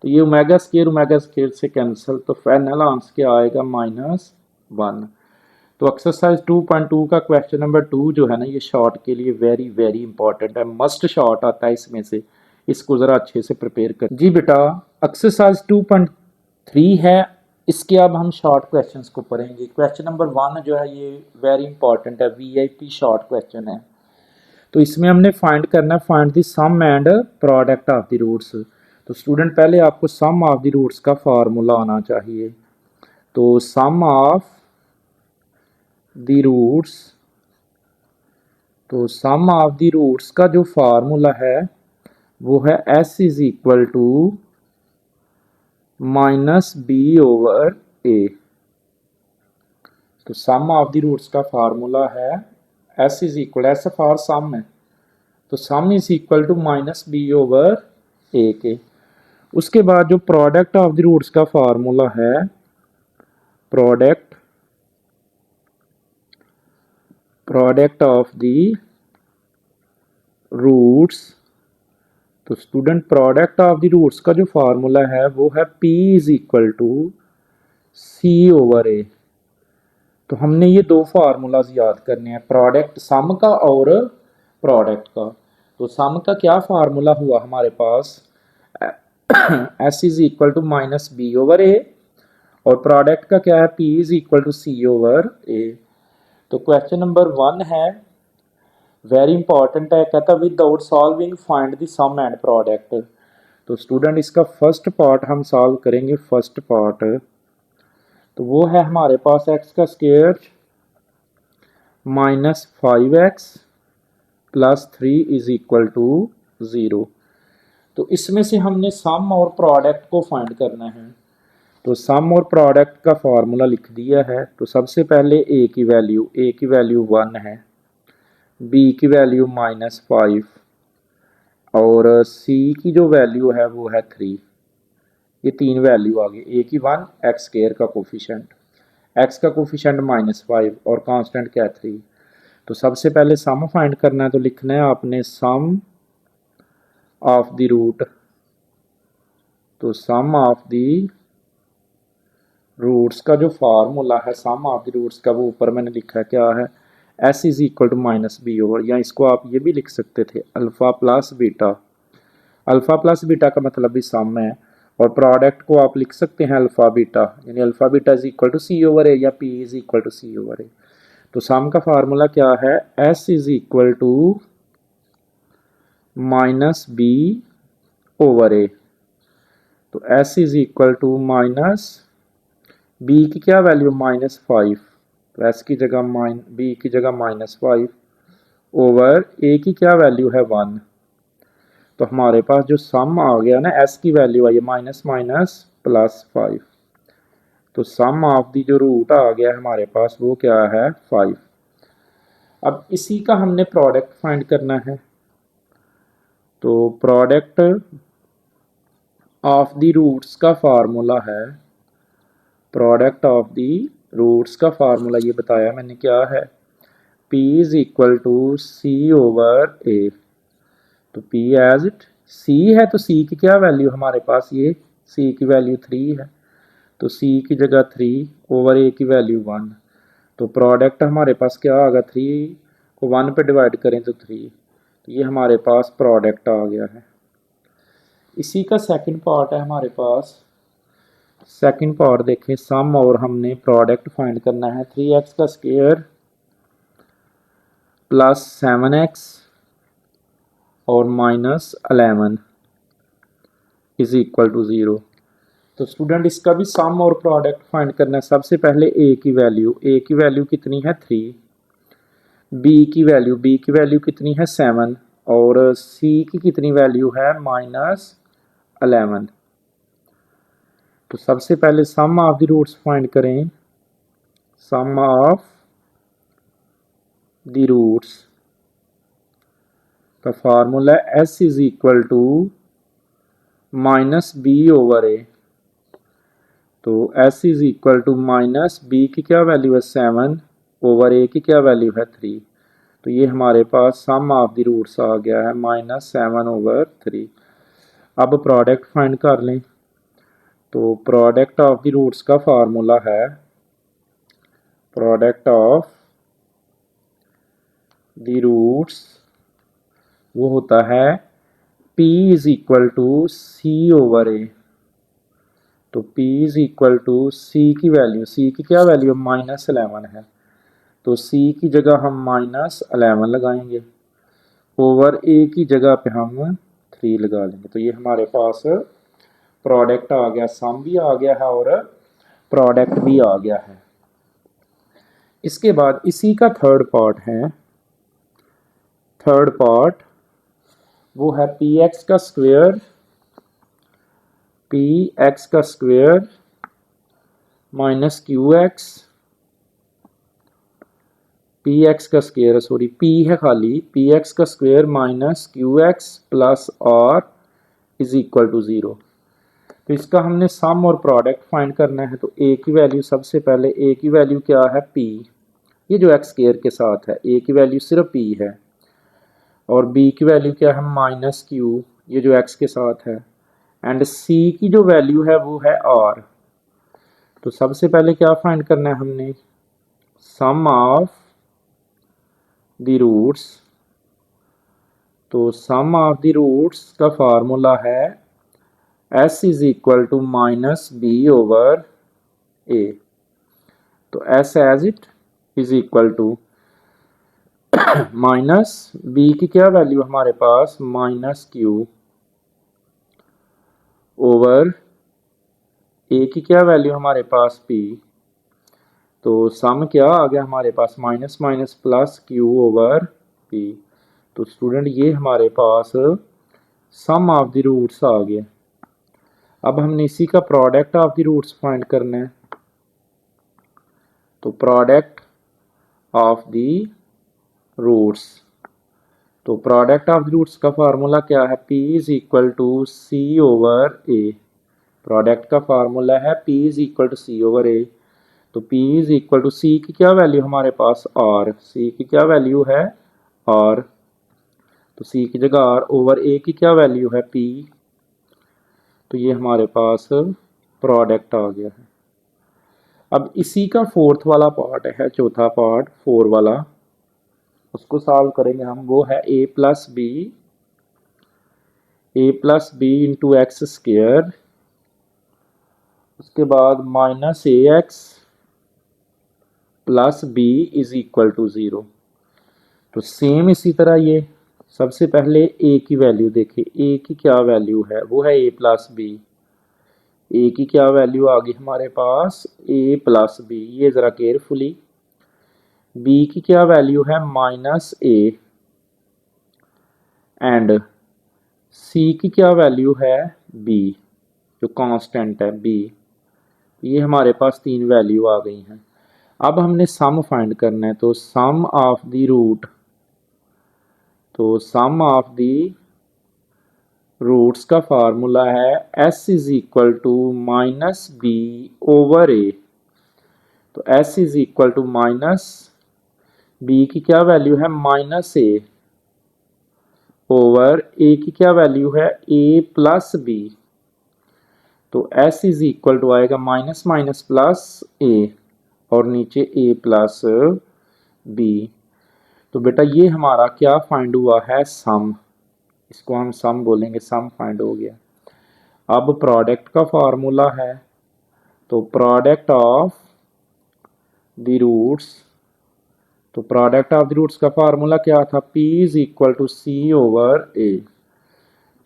तो ये ओमेगा स्क्वायर से कैंसिल, तो फाइनल आंसर क्या आएगा -1। तो एक्सरसाइज 2.2 का क्वेश्चन नंबर 2 जो है ना, ये शॉर्ट के लिए वेरी वेरी इंपॉर्टेंट है, मस्ट शॉर्ट आता है इसमें से, इसको ज़रा अच्छे से प्रिपेयर कर जी बेटा। एक्सरसाइज 2.3 है, इसके अब हम शॉर्ट क्वेश्चंस को पढ़ेंगे। क्वेश्चन नंबर 1 जो है ये वेरी इंपॉर्टेंट है, वीआईपी शॉर्ट क्वेश्चन है। तो इसमें हमने फाइंड करना है, find the sum and product of the roots. तो स्टूडेंट पहले आपको सम ऑफ द रूट्स का फार्मूला आना चाहिए। तो सम ऑफ द रूट्स, तो सम ऑफ द रूट्स का जो फार्मूला है वो है s is equal to minus B over A. तो सम ऑफ द रूट्स का फार्मूला है s is equal, S for sum है, तो sum is equal to minus B over A के। उसके बाद जो प्रोडक्ट ऑफ द रूट्स का फार्मूला है, प्रोडक्ट ऑफ द रूट्स, तो student product of the roots का जो फार्मूला है वो है p is equal to C over A. तो हमने ये दो फार्मूलाज याद करने हैं, प्रोडक्ट सम का और प्रोडक्ट का। तो सम का क्या फार्मूला हुआ हमारे पास, s is equal to minus B over A, और प्रोडक्ट का क्या है, p is equal to C over A. तो क्वेश्चन नंबर 1 है, वेरी इंपॉर्टेंट है, कहता without solving find the sum and product. तो स्टूडेंट इसका फर्स्ट पार्ट हम सॉल्व करेंगे। फर्स्ट पार्ट तो वो है हमारे पास x का square minus 5x plus 3 is equal to 0। तो इसमें से हमने सम और प्रोडक्ट को फाइंड करना है। तो सम और प्रोडक्ट का फार्मूला लिख दिया है। तो सबसे पहले a की वैल्यू 1 है, b की वैल्यू माइनस 5 और c की जो वैल्यू है वो है 3। ये तीन वैल्यू आ गई, a की 1, एक्स स्क्वायर का कोफिशिएंट, x का कोफिशिएंट माइनस 5 और कांस्टेंट क्या है 3। तो सबसे पहले सम फाइंड करना है, तो लिखना है आपने सम ऑफ द रूट। तो सम ऑफ द रूट्स का जो फार्मूला है सम ऑफ द रूट्स का, वो ऊपर मैंने लिखा है क्या है, s is equal to minus B over, या इसको आप ये भी लिख सकते थे alpha plus beta. Alpha plus beta का मतलब भी सम है, और प्रोडक्ट को आप लिख सकते हैं अल्फा बीटा, यानी alpha beta is equal to C over A या p is equal to C over A. तो सम का फार्मूला क्या है, s is equal to minus B over A. तो s is equal to minus b की क्या value minus 5, तो s की जगह b की जगह माइनस 5 ओवर a की क्या वैल्यू है 1। तो हमारे पास जो सम आ गया ना, s की वैल्यू आई है माइनस माइनस प्लस 5। तो सम ऑफ दी जो रूट आ गया हमारे पास वो क्या है 5। अब इसी का हमने प्रोडक्ट फाइंड करना है। तो प्रोडक्ट ऑफ दी रूट्स का फार्मूला है, प्रोडक्ट ऑफ दी रूट्स का फार्मूला ये बताया मैंने क्या है, p is equal to C over A. तो p एज इट c है, तो c की क्या वैल्यू हमारे पास, ये c की वैल्यू 3 है, तो c की जगह 3 ओवर a की वैल्यू 1। तो प्रोडक्ट हमारे पास क्या आएगा, 3 को 1 पे डिवाइड करें तो 3। तो ये हमारे पास प्रोडक्ट आ गया है। इसी का सेकंड पार्ट है हमारे पास। सेकंड पार्ट देखें, सम और हमने प्रोडक्ट फाइंड करना है। 3x का स्क्वायर प्लस 7x और माइनस 11 इज इक्वल टू 0। तो स्टूडेंट इसका भी सम और प्रोडक्ट फाइंड करना है। सबसे पहले a की वैल्यू कितनी है 3, b की वैल्यू कितनी है 7 और c की कितनी वैल्यू है माइनस 11। तो सबसे पहले sum of the roots find करें। सम ऑफ द रूट्स का formula s is equal to minus B over A. तो s is equal to minus b की क्या वैल्यू है 7 ओवर a की क्या वैल्यू है 3। तो ये हमारे पास सम ऑफ द रूट्स आ गया है माइनस 7 ओवर 3। अब प्रोडक्ट फाइंड कर लें। तो प्रोडक्ट ऑफ द रूट्स का फार्मूला है, प्रोडक्ट ऑफ द रूट्स वो होता है p is equal to C over A. तो p is equal to c की वैल्यू, c की क्या वैल्यू -11 है, तो c की जगह हम -11 लगाएंगे, ओवर a की जगह पे हम 3 लगा लेंगे। तो ये हमारे पास प्रोडक्ट आ गया, सम भी आ गया है और प्रोडक्ट भी आ गया है। इसके बाद इसी का थर्ड पार्ट है, थर्ड पार्ट वो है पी एक्स का square minus q x, p x का स्क्वेयर सॉरी पी है खाली, पी एक्स का square minus q x plus r is equal to 0। तो इसका हमने सम और प्रोडक्ट फाइंड करना है। तो ए की वैल्यू सबसे पहले, ए की वैल्यू क्या है p, ये जो एक्स स्क्वेयर के साथ है, ए की वैल्यू सिर्फ p है, और b की वैल्यू क्या है माइनस क्यू, ये जो x के साथ है, एंड c की जो वैल्यू है वो है r। तो सबसे पहले क्या फाइंड करना है हमने, सम ऑफ द रूट्स। तो सम ऑफ द रूट्स का फार्मूला है s is equal to minus B over a। तो s as it is equal to minus B की क्या वैल्यू हमारे पास माइनस क्यू ओवर ए की क्या वैल्यू हमारे पास p। तो सम क्या आ गया हमारे पास minus minus plus Q over p। तो स्टूडेंट ये हमारे पास सम ऑफ द रूट्स आ गए। अब हमने इसी का product of the roots find करना है। तो प्रोडक्ट ऑफ द रूट्स, तो प्रोडक्ट ऑफ द रूट्स का फार्मूला क्या है, p is equal to c over a। Product का फार्मूला है p is equal to c over a। तो p is equal to c की क्या वैल्यू हमारे पास r, c की क्या वैल्यू है r, तो c की जगह r ओवर a की क्या वैल्यू है p। तो ये हमारे पास प्रोडक्ट आ गया है। अब इसी का फोर्थ वाला पार्ट है, चौथा पार्ट 4 वाला, उसको सॉल्व करेंगे हम। वो है a plus b into x square, उसके बाद minus a x plus b is equal to 0। तो सेम इसी तरह ये सबसे पहले a की वैल्यू देखिए, a की क्या वैल्यू है, वो है a प्लस बी। a की क्या वैल्यू आ गई हमारे पास a प्लस बी, ये ज़रा केयरफुली। b की क्या वैल्यू है माइनस a, एंड c की क्या वैल्यू है b, जो कांस्टेंट है b। ये हमारे पास 3 वैल्यू आ गई हैं। अब हमने सम फाइंड करना है। तो सम ऑफ द रूट, तो सम ऑफ द रूट्स का फार्मूला है s is equal to minus B over a। तो s is equal to minus b की क्या वैल्यू है माइनस a ओवर a की क्या वैल्यू है a प्लस b। तो s इज इक्वल टू आएगा माइनस माइनस प्लस a और नीचे a प्लस b। तो बेटा ये हमारा क्या फाइंड हुआ है सम, इसको हम सम बोलेंगे, सम फाइंड हो गया। अब प्रोडक्ट का फार्मूला है, तो प्रोडक्ट ऑफ द रूट्स, तो प्रोडक्ट ऑफ द रूट्स का फार्मूला क्या था, p is equal to c over a।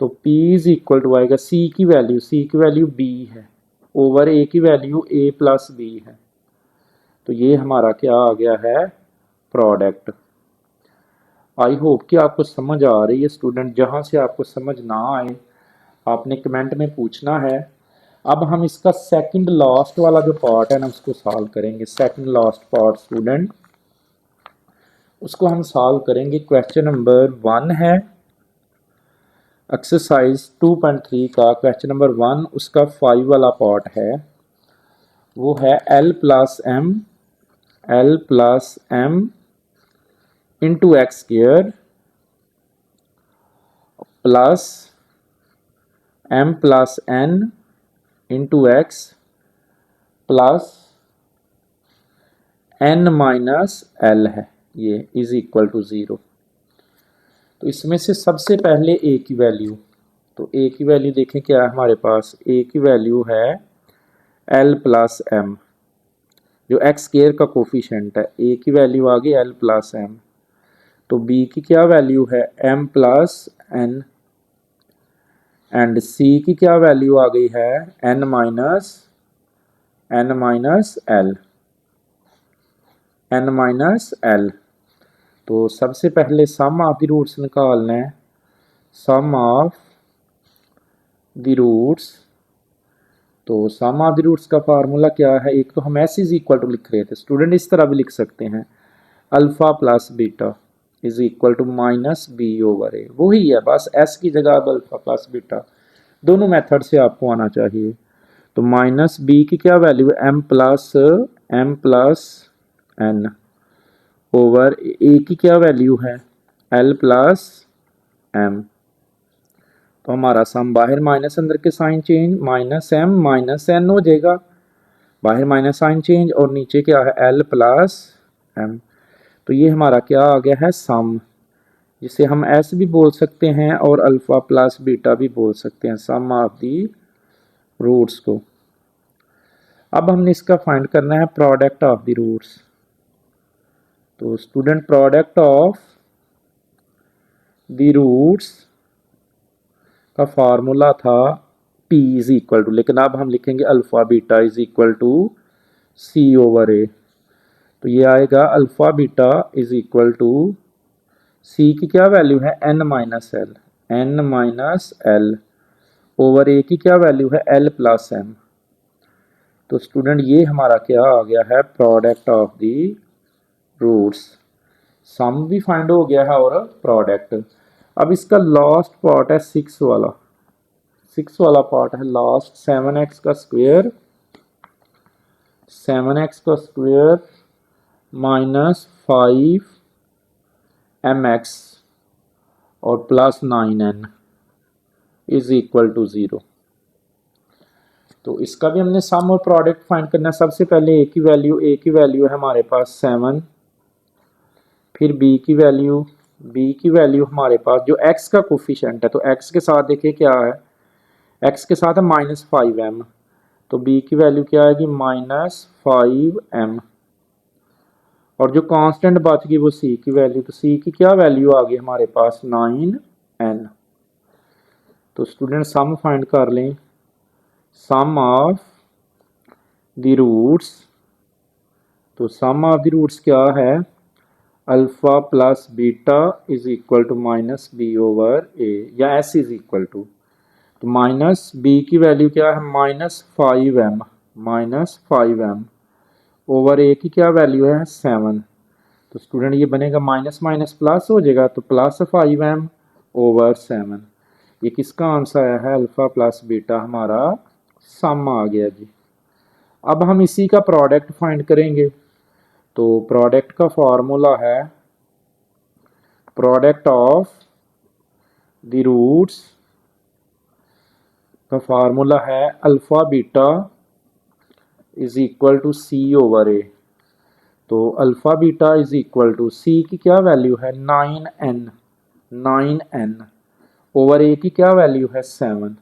तो p इज इक्वल टू आएगा c की वैल्यू b है ओवर a की वैल्यू a प्लस b है। तो ये हमारा क्या आ गया है प्रोडक्ट। आई होप कि आपको समझ आ रही है स्टूडेंट। जहाँ से आपको समझ ना आए आपने कमेंट में पूछना है। अब हम इसका सेकंड लास्ट वाला जो पार्ट है ना उसको सॉल्व करेंगे। सेकंड लास्ट पार्ट स्टूडेंट, उसको हम सॉल्व करेंगे। क्वेश्चन नंबर 1 है एक्सरसाइज 2.3 का क्वेश्चन नंबर 1, उसका 5 वाला पार्ट है। वो है l plus m into x square plus m plus n into x plus n minus l है, ये इज इक्वल टू 0। तो इसमें से सबसे पहले a की वैल्यू, तो a की वैल्यू देखें क्या है हमारे पास, a की वैल्यू है एल प्लस एम, जो एक्स स्क्वायर का कोफिशिएंट है, ए की वैल्यू आ गई एल प्लस एम, तो बी की क्या वैल्यू है M plus N, and C की क्या वैल्यू आ गई है N minus L, N minus L. तो सबसे पहले सम ऑफ द रूट्स निकालना है, सम ऑफ द रूट्स। तो सम ऑफ द रूट्स का फार्मूला क्या है, एक तो हम एस इज इक्वल टू लिख रहे थे, स्टूडेंट इस तरह भी लिख सकते हैं, alpha plus beta is equal to minus B over A, वही है बस एस की जगह अब अल्फा प्लस बीटा, दोनों मेथड से आपको आना चाहिए। तो माइनस बी की क्या वैल्यू है एम प्लस एन ओवर ए की क्या वैल्यू है एल प्लस एम। तो हमारा सम बाहर माइनस अंदर के sign change, minus M minus N हो जाएगा, बाहर माइनस साइन चेंज, और नीचे क्या है एल प्लस एम। तो ये हमारा क्या आ गया है सम, जिसे हम एस भी बोल सकते हैं और अल्फा प्लस बीटा भी बोल सकते हैं, सम ऑफ दी रूट्स को। अब हमने इसका फाइंड करना है प्रोडक्ट ऑफ द रूट्स। तो student product of the roots का फार्मूला था P इज इक्वल टू, लेकिन अब हम लिखेंगे alpha beta is equal to C over A. तो ये आएगा alpha beta is equal to C की क्या वैल्यू है एन माइनस एल ओवर ए की क्या वैल्यू है एल प्लस एम। तो स्टूडेंट ये हमारा क्या आ गया है प्रोडक्ट ऑफ दी रूट्स, सम भी फाइंड हो गया है और प्रोडक्ट। अब इसका लास्ट पार्ट है सिक्स वाला पार्ट है लास्ट, 7x का स्क्वायर माइनस 5mx और plus 9n is equal to 0। तो इसका भी हमने सम और प्रोडक्ट फाइंड करना है। सबसे पहले ए की वैल्यू है हमारे पास 7, फिर बी की वैल्यू हमारे पास जो x का कोफिशिएंट है, तो x के साथ देखिए क्या है, x के साथ है माइनस 5m, तो b की वैल्यू क्या आएगी माइनस 5m, और जो कांस्टेंट बच गई वो c की वैल्यू, तो c की क्या वैल्यू आ गई हमारे पास 9n। तो स्टूडेंट सम फाइंड कर लें, सम ऑफ द रूट्स। तो सम ऑफ द रूट्स क्या है alpha plus beta is equal to minus B over A, या एस इज इक्वल टू, तो माइनस बी की वैल्यू क्या है माइनस 5m ओवर ए की क्या वैल्यू है 7। तो स्टूडेंट ये बनेगा माइनस माइनस प्लस हो जाएगा, तो प्लस 5m ओवर 7। ये किसका आंसर आया है अल्फा प्लस बीटा, हमारा सम आ गया जी। अब हम इसी का प्रोडक्ट फाइंड करेंगे। तो प्रोडक्ट का फॉर्मूला है प्रोडक्ट ऑफ द रूट्स का फार्मूला है alpha beta is equal to C over A. तो alpha beta is equal to C की क्या वैल्यू है 9n ओवर ए की क्या वैल्यू है 7।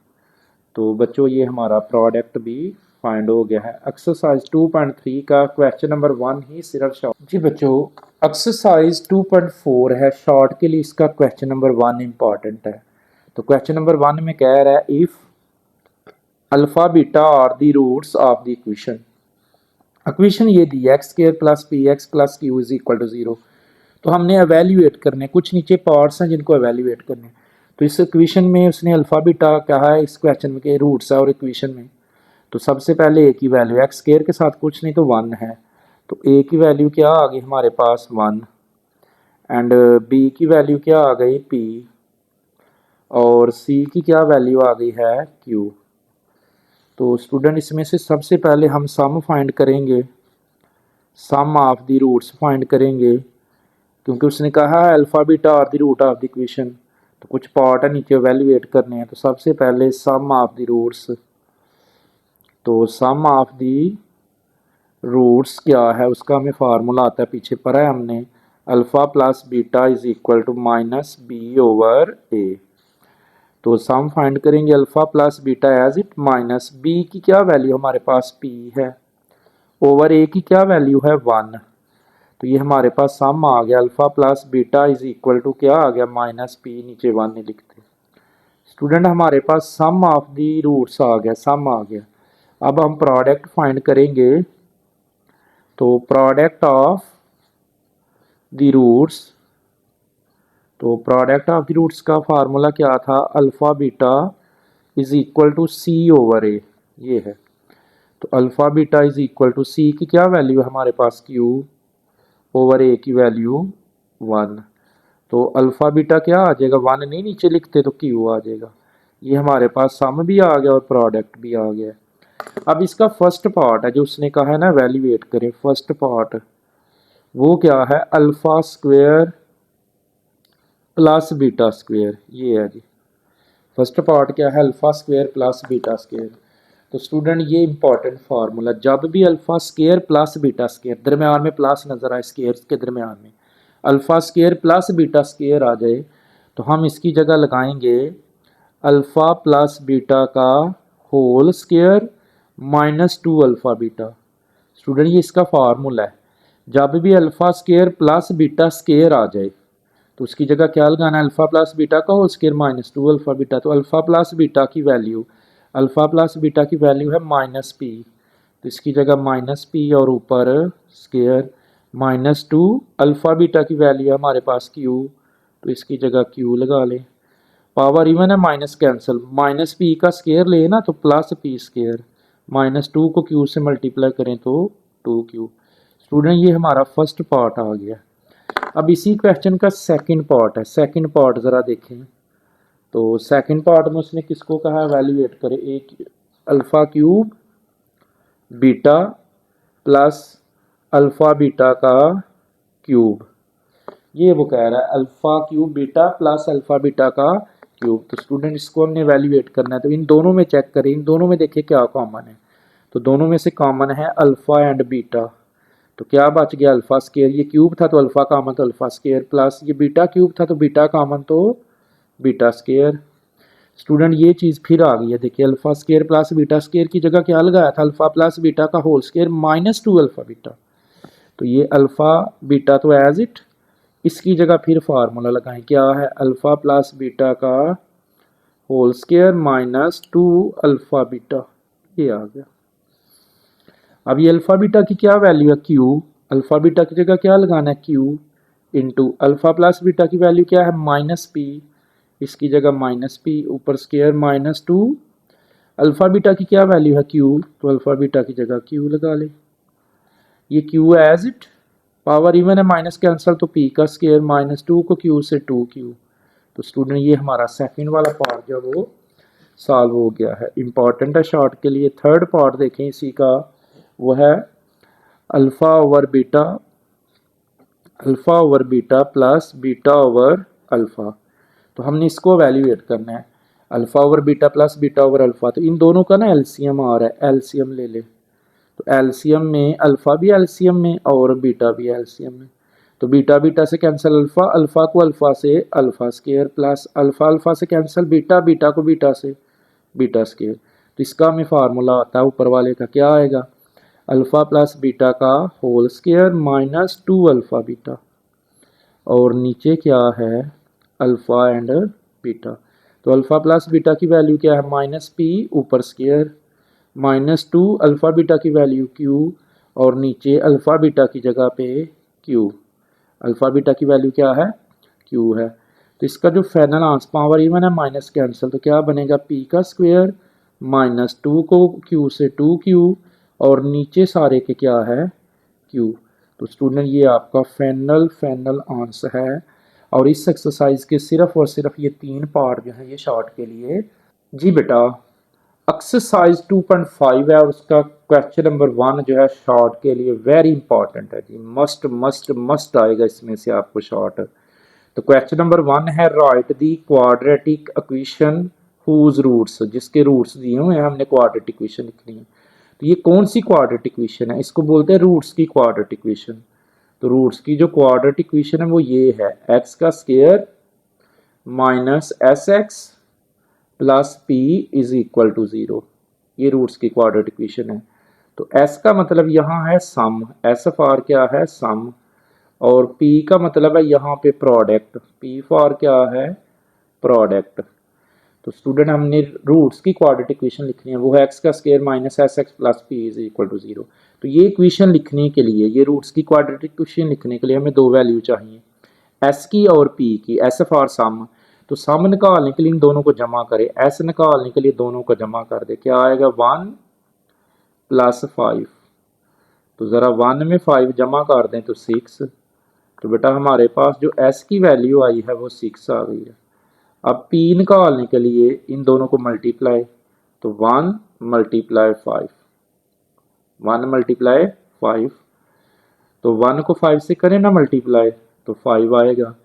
तो बच्चों ये हमारा प्रोडक्ट भी फाइंड हो गया है। एक्सरसाइज 2.3 का क्वेश्चन नंबर 1 ही सिर्फ शॉर्ट जी बच्चों, एक्सरसाइज 2.4 है शॉर्ट के लिए, इसका क्वेश्चन नंबर 1 इंपॉर्टेंट है। तो क्वेश्चन नंबर 1 में कह रहा है if alpha beta are the roots of the equation ये the x square plus P x plus Q is equal to 0। तो हमने एवेल्यूएट करने, कुछ नीचे पार्ट्स हैं जिनको एवेल्यूएट करने। तो इस इक्वेशन में उसने अल्फा बीटा कहा है, इस क्वेश्चन के रूट्स है और इक्वेशन में। तो सबसे पहले ए की वैल्यू एक्स स्क्वायर के साथ कुछ नहीं तो 1 है, तो ए की वैल्यू क्या आ गई हमारे पास 1, एंड बी की वैल्यू क्या आ गई पी, और सी की क्या वैल्यू आ गई है क्यू। तो स्टूडेंट इसमें से सबसे पहले हम सम फाइंड करेंगे, sum of the roots find करेंगे, क्योंकि उसने कहा है अल्फा बीटा और the root of the equation, तो कुछ पार्ट है नीचे एवेल्यूएट करने हैं। तो सबसे पहले सम ऑफ द रूट्स, तो सम ऑफ द रूट्स क्या है उसका हमें फार्मूला आता है, पीछे पढ़ा है हमने, alpha plus beta is equal to minus B over A. तो सम फाइंड करेंगे alpha plus beta as it minus B की क्या वैल्यू हमारे पास पी है ओवर ए की क्या वैल्यू है 1। तो ये हमारे पास सम आ गया alpha plus beta is equal to क्या आ गया माइनस पी, नीचे 1 नहीं लिखते स्टूडेंट, हमारे पास सम ऑफ दी रूट्स आ गया, सम आ गया। अब हम प्रोडक्ट फाइंड करेंगे, तो प्रोडक्ट ऑफ द रूट्स, तो प्रोडक्ट ऑफ द रूट्स का फार्मूला क्या था, alpha beta is equal to C over A, ये है। तो alpha beta is equal to C की क्या वैल्यू है हमारे पास क्यू ओवर ए की वैल्यू 1। तो अल्फ़ा बीटा क्या आ जाएगा 1 नहीं नीचे लिखते तो क्यू आ जाएगा। ये हमारे पास सम भी आ गया और प्रोडक्ट भी आ गया। अब इसका फर्स्ट पार्ट है जो उसने कहा है ना वैल्यूएट करें, फर्स्ट पार्ट वो क्या है alpha square plus beta square, ये है जी फर्स्ट पार्ट क्या है alpha square plus beta square. तो स्टूडेंट ये इंपॉर्टेंट फार्मूला, जब भी alpha square plus beta square दरम्यान में प्लस नजर आए, स्क्वायर के दरम्यान में alpha square plus beta square आ जाए तो हम इसकी जगह लगाएंगे अल्फ़ा प्लस बीटा का whole square minus 2 alpha beta. Student ये इसका फार्मूला है, जब भी alpha square plus beta square आ जाए तो उसकी जगह क्या लगाना है अल्फ़ा प्लस बीटा का whole square minus 2 alpha beta. तो अल्फ़ा प्लस बीटा की वैल्यू, अल्फ़ा प्लस बीटा की वैल्यू है माइनस पी, तो इसकी जगह माइनस पी और ऊपर स्क्वायर माइनस 2 अल्फ़ा बीटा की वैल्यू है हमारे पास क्यू, तो इसकी जगह क्यू लगा लें। पावर इवन है माइनस कैंसिल, माइनस पी का स्क्वायर ले ना तो प्लस पी स्क्वायर, माइनस 2 को क्यू से मल्टीप्लाई करें तो 2 क्यू। स्टूडेंट ये हमारा फर्स्ट पार्ट आ गया। अब इसी क्वेश्चन का सेकंड पार्ट है, सेकंड पार्ट ज़रा देखें। तो सेकंड पार्ट में उसने किसको कहा वैल्यूएट करें, एक alpha cube beta plus alpha beta का क्यूब, ये वो कह रहा है alpha cube beta plus alpha beta का क्यूब। तो स्टूडेंट इसको हमने वैल्यूएट करना है, तो इन दोनों में चेक करें, इन दोनों में देखिए क्या कॉमन है। तो दोनों में से कॉमन है अल्फ़ा एंड बीटा, तो क्या बच गया अल्फ़ा स्क्वायर, ये क्यूब था तो अल्फ़ा कॉमन तो अल्फ़ा स्क्वायर, प्लस ये बीटा क्यूब था तो बीटा कॉमन तो बीटा स्क्वायर। स्टूडेंट ये चीज़ फिर आ गई है, देखिए alpha square plus beta square की जगह क्या लगाया था अल्फ़ा प्लस बीटा का whole square minus 2 alpha beta. तो ये अल्फ़ा बीटा तो एज इट, इसकी जगह फिर फार्मूला लगाएं, क्या है अल्फ़ा प्लस बीटा का whole square minus 2 alpha beta, ये आ गया। अब ये अल्फ़ा बीटा की क्या वैल्यू है क्यू, अल्फ़ा बीटा की जगह क्या लगाना है Q into alpha plus beta की वैल्यू क्या है माइनस पी, इसकी जगह माइनस पी ऊपर स्क्वायर माइनस 2 अल्फ़ा बीटा की क्या वैल्यू है क्यू, तो अल्फ़ा बीटा की जगह क्यू लगा ले, ये क्यू है एज इट, पावर इवन है माइनस कैंसिल तो पी का स्क्वायर माइनस 2 को क्यू से 2 क्यू। तो स्टूडेंट ये हमारा सेकंड वाला पार्ट जो वो सॉल्व हो गया है, इंपॉर्टेंट है शॉर्ट के लिए। थर्ड पार्ट देखें इसी का, वो है alpha over beta plus beta over alpha. तो हमने इसको वैल्यूएट करना है, alpha over beta plus beta over alpha, तो इन दोनों का ना एलसीएम आ रहा है, एलसीएम ले ले। तो एलसीएम में अल्फ़ा भी एलसीएम में और बीटा भी एलसीएम में, तो बीटा बीटा से कैंसिल अल्फ़ा, अल्फ़ा को अल्फ़ा से alpha square plus alpha alpha से कैंसिल बीटा, बीटा को बीटा से बीटा स्क्वायर। तो इसका हमें फार्मूला आता है ऊपर वाले का, क्या आएगा अल्फ़ा प्लस बीटा का whole square minus 2 alpha beta, और नीचे क्या है अल्फ़ा एंड बीटा। तो अल्फ़ा प्लस बीटा की वैल्यू क्या है माइनस पी ऊपर स्क्वायर माइनस 2 अल्फ़ा बीटा की वैल्यू क्यू, और नीचे अल्फ़ा बीटा की जगह पे क्यू, अल्फ़ा बीटा की वैल्यू क्या है क्यू है। तो इसका जो फाइनल आंसर पावर इवन है माइनस कैंसिल, तो क्या बनेगा पी का स्क्वायर माइनस 2 को क्यू से 2 क्यू, और नीचे सारे के क्या है क्यू। तो स्टूडेंट ये आपका फाइनल आंसर है। और इस एक्सरसाइज के सिर्फ और सिर्फ ये 3 पार्ट जो है ये शॉर्ट के लिए। जी बेटा एक्सरसाइज 2.5 है और उसका क्वेश्चन नंबर 1 जो है शॉर्ट के लिए वेरी इंपॉर्टेंट है जी, मस्ट मस्ट मस्ट आएगा इसमें से आपको शॉर्ट। तो क्वेश्चन नंबर 1 है राइट दी क्वाड्रेटिक इक्वेशन हुज रूट्स, जिसके रूट्स दिए हुए हैं हमने क्वाड्रेटिक इक्वेशन लिखनी है। तो ये कौन सी क्वाड्रेटिक इक्वेशन है, इसको बोलते हैं रूट्स की क्वाड्रेटिक इक्वेशन। तो रूट्स की जो क्वाड्रेटिक इक्वेशन है वो ये है एक्स का square minus S X plus P is equal to 0। ये रूट्स की क्वाड्रेटिक इक्वेशन है। तो एस का मतलब यहाँ है सम, एस फॉर क्या है सम, और पी का मतलब है यहाँ पे प्रोडक्ट, पी फॉर क्या है प्रोडक्ट। तो स्टूडेंट हमने रूट्स की क्वाड्रेटिक इक्वेशन लिखनी है, वो है एक्स का square minus S X plus P is equal to 0। तो ये इक्वेशन लिखने के लिए, ये रूट्स की क्वाड्रेटिक इक्वेशन लिखने के लिए हमें दो वैल्यू चाहिए, एस की और पी की। एस फॉर सम, तो सम निकालने के लिए इन दोनों को जमा करें, एस निकालने के लिए दोनों को जमा कर दे, क्या आएगा 1 प्लस 5। तो ज़रा 1 में 5 जमा कर दें तो 6। तो बेटा हमारे पास जो एस की वैल्यू आई है वो 6 आ गई है। अब पी निकालने के लिए इन दोनों को मल्टीप्लाई, तो 1 मल्टीप्लाई 5, 1 मल्टीप्लाई 5, तो 1 को 5 से करें ना मल्टीप्लाई तो 5 आएगा।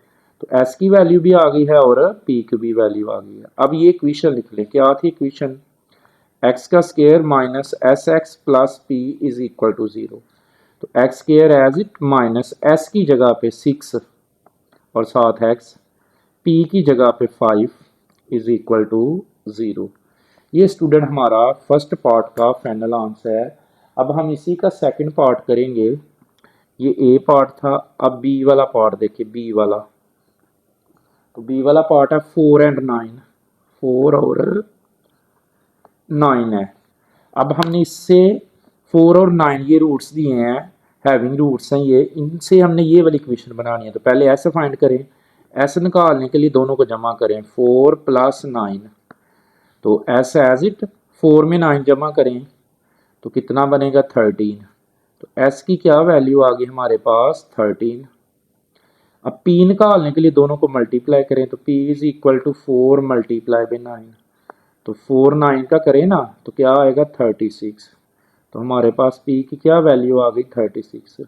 तो एस की वैल्यू भी आ गई है और पी की भी वैल्यू आ गई है। अब ये इक्वेशन लिख लें, क्या थी इक्वेशन, एक्स का square minus S X plus P is equal to 0। तो X square as it minus S की जगह पे 6 और साथ एक्स, पी की जगह पे 5 इज इक्वल टू 0। ये स्टूडेंट हमारा फर्स्ट पार्ट का फाइनल आंसर है। अब हम इसी का सेकंड पार्ट करेंगे। ये ए पार्ट था, अब बी वाला पार्ट देखिए, बी वाला। तो बी वाला पार्ट है 4 एंड 9, 4 और 9 है। अब हमने इससे 4 और 9 ये रूट्स दिए हैं, हैविंग रूट्स हैं ये, इनसे हमने ये वाली इक्वेशन बनानी है। तो पहले ऐसे फाइंड करें, एस निकालने के लिए दोनों को जमा करें, 4 प्लस 9, तो एस एज इट 4 में 9 जमा करें तो कितना बनेगा 13। तो एस की क्या वैल्यू आ गई हमारे पास 13। अब पी निकालने के लिए दोनों को मल्टीप्लाई करें, तो P is equal to 4 multiply by 9, तो 4 9 का करें ना तो क्या आएगा 36। तो हमारे पास पी की क्या वैल्यू आ गई 36।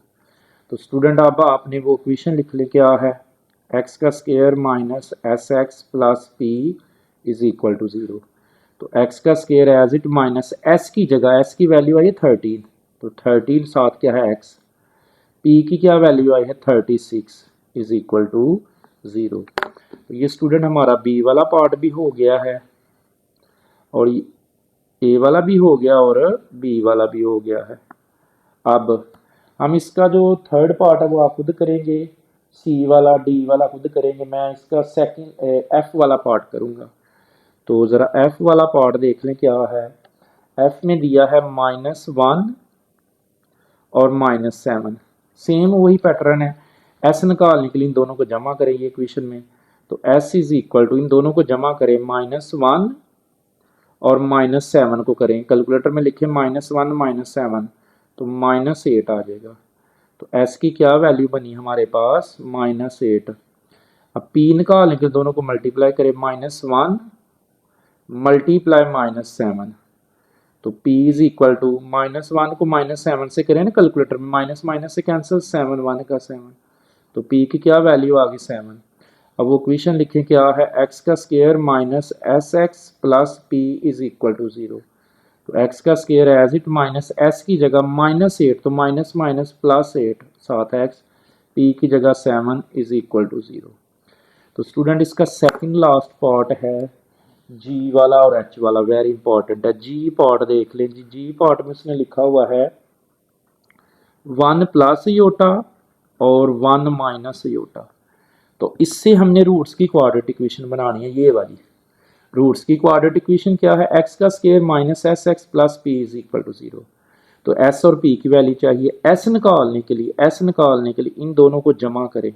तो स्टूडेंट अब आपने वो इक्वेशन लिख ले, क्या है एक्स का square minus S X plus P is equal to 0। तो एक्स का square as it minus S की जगह, एस की वैल्यू आई है 13, तो 13 साथ क्या है एक्स, पी की क्या वैल्यू आई है 36 इज इक्वल टू 0। तो ये स्टूडेंट हमारा बी वाला पार्ट भी हो गया है और ए वाला भी हो गया और बी वाला भी हो गया है। अब हम इसका जो थर्ड पार्ट है वो आप खुद करेंगे, सी वाला डी वाला खुद करेंगे, मैं इसका सेकंड एफ वाला पार्ट करूंगा। तो ज़रा एफ वाला पार्ट देख लें क्या है। एफ में दिया है -1 और -7, सेम वही पैटर्न है। एस निकालने के लिए इन दोनों को जमा करें ये इक्वेशन में, तो एस इज इक्वल टू, इन दोनों को जमा करें -1 और -7 को करें, कैलकुलेटर में लिखें -1 -7 तो -8 आ जाएगा। तो एस की क्या वैल्यू बनी हमारे पास -8। अब पी निकालने के दोनों को मल्टीप्लाई करें, -1 मल्टीप्लाई -7, तो p इज इक्वल टू -1 को -7 से करें ना कैलकुलेटर में, माइनस माइनस से कैंसिल, 7 1 का 7, तो p की क्या वैल्यू आ गई 7। अब वो इक्वेशन लिखें, क्या है एक्स का square minus S X plus P is equal to 0। तो एक्स का square as it minus S की जगह -8, तो माइनस माइनस +8 साथ एक्स, पी की जगह 7 इज इक्वल टू 0। तो स्टूडेंट इसका सेकंड लास्ट पार्ट है जी वाला और एच वाला, वेरी इंपॉर्टेंट है। जी पार्ट देख लें जी, जी पार्ट में उसने लिखा हुआ है 1 प्लस योटा और 1 माइनस योटा। तो इससे हमने रूट्स की क्वाड्रेटिक इक्वेशन बनानी है, ये वाली रूट्स की क्वाड्रेटिक इक्वेशन क्या है, एक्स का square minus S X plus P is equal to 0। तो एस और पी की वैल्यू चाहिए। एस निकालने के लिए, एस निकालने के लिए इन दोनों को जमा करें,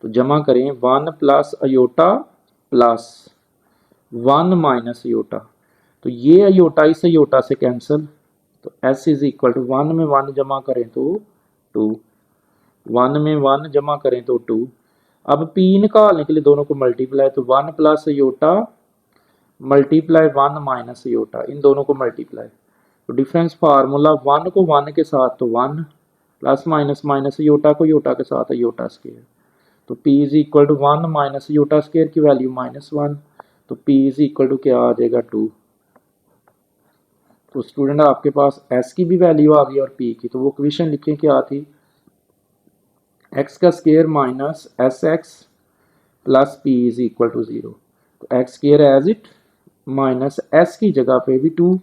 तो जमा करें 1 plus iota plus 1 minus iota, तो ये अयोटा इस अयोटा से कैंसिल, तो s इज इक्वल टू 1 में 1 जमा करें तो 2, 1 में 1 जमा करें तो 2। अब p निकालने के लिए दोनों को मल्टीप्लाई, तो 1 plus iota multiply 1 minus iota, इन दोनों को मल्टीप्लाई, तो डिफरेंस फार्मूला 1 को 1 के साथ तो 1 प्लस माइनस माइनस योटा को योटा के साथ योटा स्क्वायर, तो p is equal to 1 minus iota square की वैल्यू -1, तो p इज इक्वल टू क्या आ जाएगा 2। तो स्टूडेंट आपके पास s की भी वैल्यू आ गई और p की, तो वो इक्वेशन लिखें क्या थी, x का square minus S X plus P is equal to 0। तो X square as it minus S की जगह पे भी 2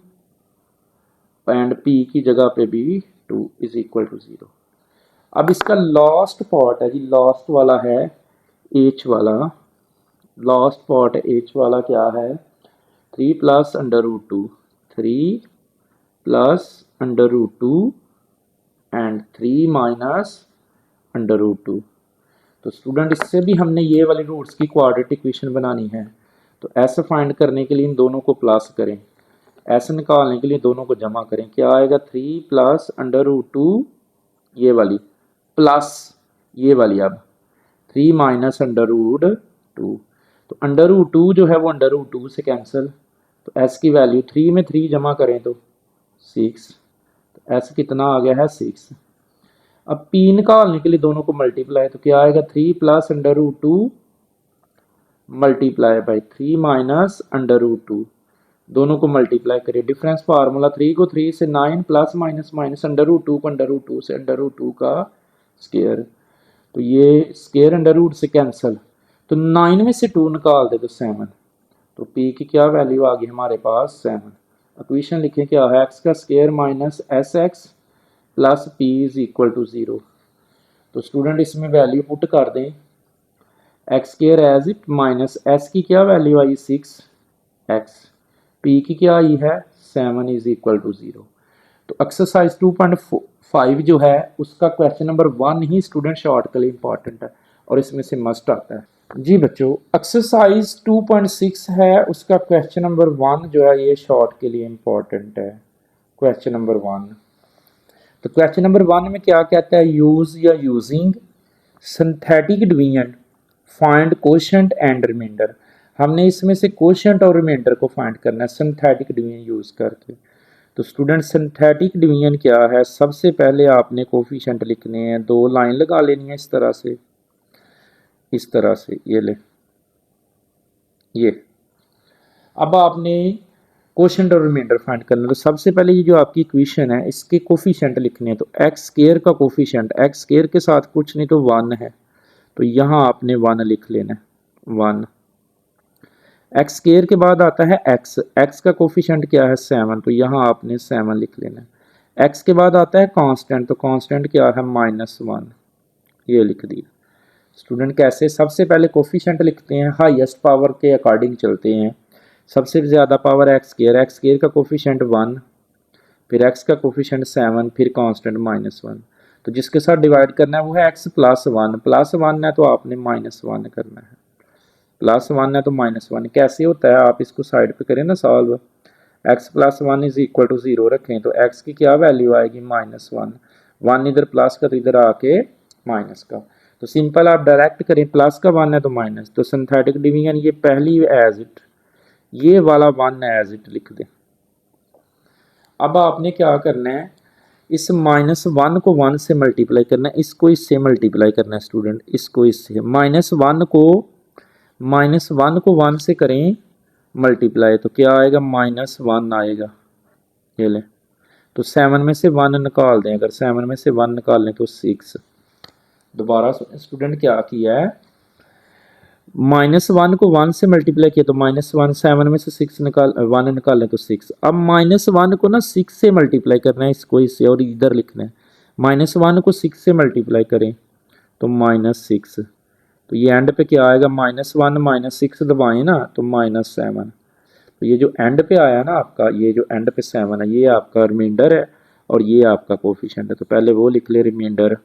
एंड पी की जगह पे भी 2 इज इक्वल टू 0। अब इसका लास्ट पार्ट है जी, लास्ट वाला है एच वाला, लास्ट पार्ट एच वाला क्या है, 3 plus under root 2, 3 plus under root 2 and 3 minus under root 2। तो स्टूडेंट इससे भी हमने ये वाली रूट्स की क्वाड्रेटिक इक्वेशन बनानी है। तो एस फाइंड करने के लिए इन दोनों को प्लस करें, एस निकालने के लिए दोनों को जमा करें, क्या आएगा 3 प्लस अंडर रूट 2 ये वाली प्लस ये वाली, अब 3 माइनस अंडर रूट 2। तो अंडर रूट 2 जो है वो अंडर रूट 2 से कैंसिल, तो एस की वैल्यू 3 में 3 जमा करें तो 6, तो एस कितना आ गया है 6। अब पी निकालने के लिए दोनों को मल्टीप्लाई, तो क्या आएगा 3 plus under root 2 multiply by 3 minus under root 2, दोनों को मल्टीप्लाई करिए, डिफरेंस फार्मूला 3 को 3 से 9 plus minus minus under root 2 को अंडर रूट 2 से अंडर रूट 2 का स्केयर, तो ये स्केयर अंडर रूट से कैंसिल, तो 9 में से 2 निकाल दे तो 7, तो p की क्या वैल्यू आ गई हमारे पास 7। इक्वेशन लिखें क्या है, x का square minus S X plus P is equal to 0। तो स्टूडेंट इसमें वैल्यू पुट कर दें, X square as it minus S की क्या वैल्यू आई 6 एक्स, पी की क्या आई है 7 इज इक्वल टू 0। तो एक्सरसाइज 2.5 जो है उसका क्वेश्चन नंबर 1 ही स्टूडेंट शॉर्ट के लिए इंपॉर्टेंट है और इसमें से मस्ट आता है जी बच्चों। एक्सरसाइज 2.6 है, उसका क्वेश्चन नंबर 1 जो है ये शॉर्ट के लिए इंपॉर्टेंट है। क्वेश्चन नंबर 1, तो क्वेश्चन नंबर 1 में क्या कहता है, यूज या using synthetic division find quotient and remainder. हमने इसमें से कोशेंट और रिमाइंडर को फाइंड करना है सिंथेटिक डिवीजन यूज करके। तो स्टूडेंट सिंथेटिक डिवीजन क्या है, सबसे पहले आपने कोफिशिएंट लिखने हैं, 2 लाइन लगा लेनी है इस तरह से, इस तरह से ये ले, ये अब आपने कोशेंट और रिमाइंडर फाइंड करना है। तो सबसे पहले ये जो आपकी इक्वेशन है इसके कोफिशिएंट लिखने हैं, तो एक्स स्क्वायर का कोफिशिएंट, एक्स स्क्वायर के साथ कुछ नहीं तो 1 है, तो यहाँ आपने 1 लिख लेना है 1। एक्स स्क्वायर के बाद आता है एक्स, एक्स का कोफिशिएंट क्या है 7, तो यहाँ आपने 7 लिख लेना है। एक्स के बाद आता है कांस्टेंट, तो कांस्टेंट क्या है -1, ये लिख दिया। स्टूडेंट कैसे, सबसे पहले कोफिशिएंट लिखते हैं, हाईएस्ट पावर के अकॉर्डिंग चलते हैं। सबसे ज़्यादा पावर एक्स स्क्वायर का कोफिशिएंट 1, फिर एक्स का कोफिशिएंट 7, फिर कांस्टेंट -1। तो जिसके साथ डिवाइड करना है वो है एक्स प्लस 1, प्लस 1 है तो आपने -1 करना है, प्लस 1 है तो -1। कैसे होता है, आप इसको साइड पे करें ना solve, x plus 1 is equal to 0 रखें तो x की क्या वैल्यू आएगी -1, 1 इधर प्लस का तो इधर आके माइनस का, तो सिंपल आप डायरेक्ट करें, प्लस का 1 है तो माइनस, तो सिंथेटिक डिवीजन ये पहली एज इट, ये वाला 1 एज इट लिख दें। अब आपने क्या करना है, इस -1 को 1 से मल्टीप्लाई करना है, इसको इससे मल्टीप्लाई करना है स्टूडेंट, इसको इससे, -1 को 1 से करें मल्टीप्लाई तो क्या आएगा -1 आएगा, ये ले। तो 7 में से 1 निकाल दें, अगर 7 में से 1 निकाल लें तो 6। दोबारा स्टूडेंट क्या किया है, -1 को 1 से मल्टीप्लाई किया तो -1, 7 में से 6 निकाल 1 निकाल लें तो 6। अब -1 को ना 6 से मल्टीप्लाई करना है, इसको इससे और इधर लिखना है, -1 को 6 से मल्टीप्लाई करें तो -6, तो ये एंड पे क्या आएगा -1 -6 दबाएं ना तो -7। तो ये जो एंड पे आया ना आपका, ये जो एंड पे 7 है ये आपका रिमाइंडर है और ये आपका कोफिशिएंट है। तो पहले वो लिख ले रिमाइंडर,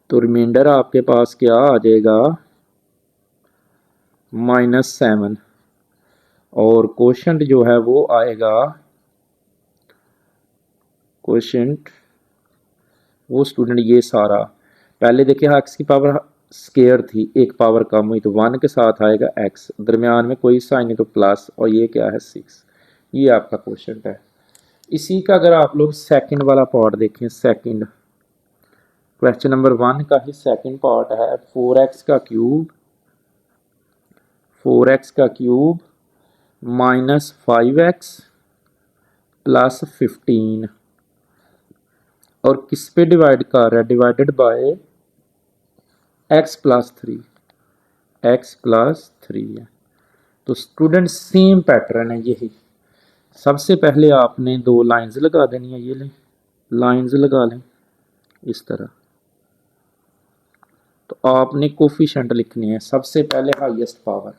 तो रिमाइंडर आपके पास क्या आ जाएगा -7 और कोशेंट जो है वो आएगा, कोशेंट वो स्टूडेंट ये सारा, पहले देखिए एक्स की पावर स्केयर थी, एक पावर कम हुई तो 1 के साथ आएगा एक्स, दरमियान में कोई साइन नहीं तो प्लस, और ये क्या है 6, ये आपका कोशेंट है। इसी का अगर आप लोग सेकंड वाला पार्ट देखें, सेकंड क्वेश्चन नंबर 1 का ही सेकंड पार्ट है, 4x का क्यूब -5x प्लस 15 और किस पे डिवाइड कर रहा है, डिवाइडेड बाय x प्लस 3 है। तो स्टूडेंट सेम पैटर्न है यही। सबसे पहले आपने दो लाइंस लगा देनी है, ये लें लाइंस लगा लें इस तरह। तो आपने कोफिशिएंट लिखनी है। सबसे पहले हाईएस्ट पावर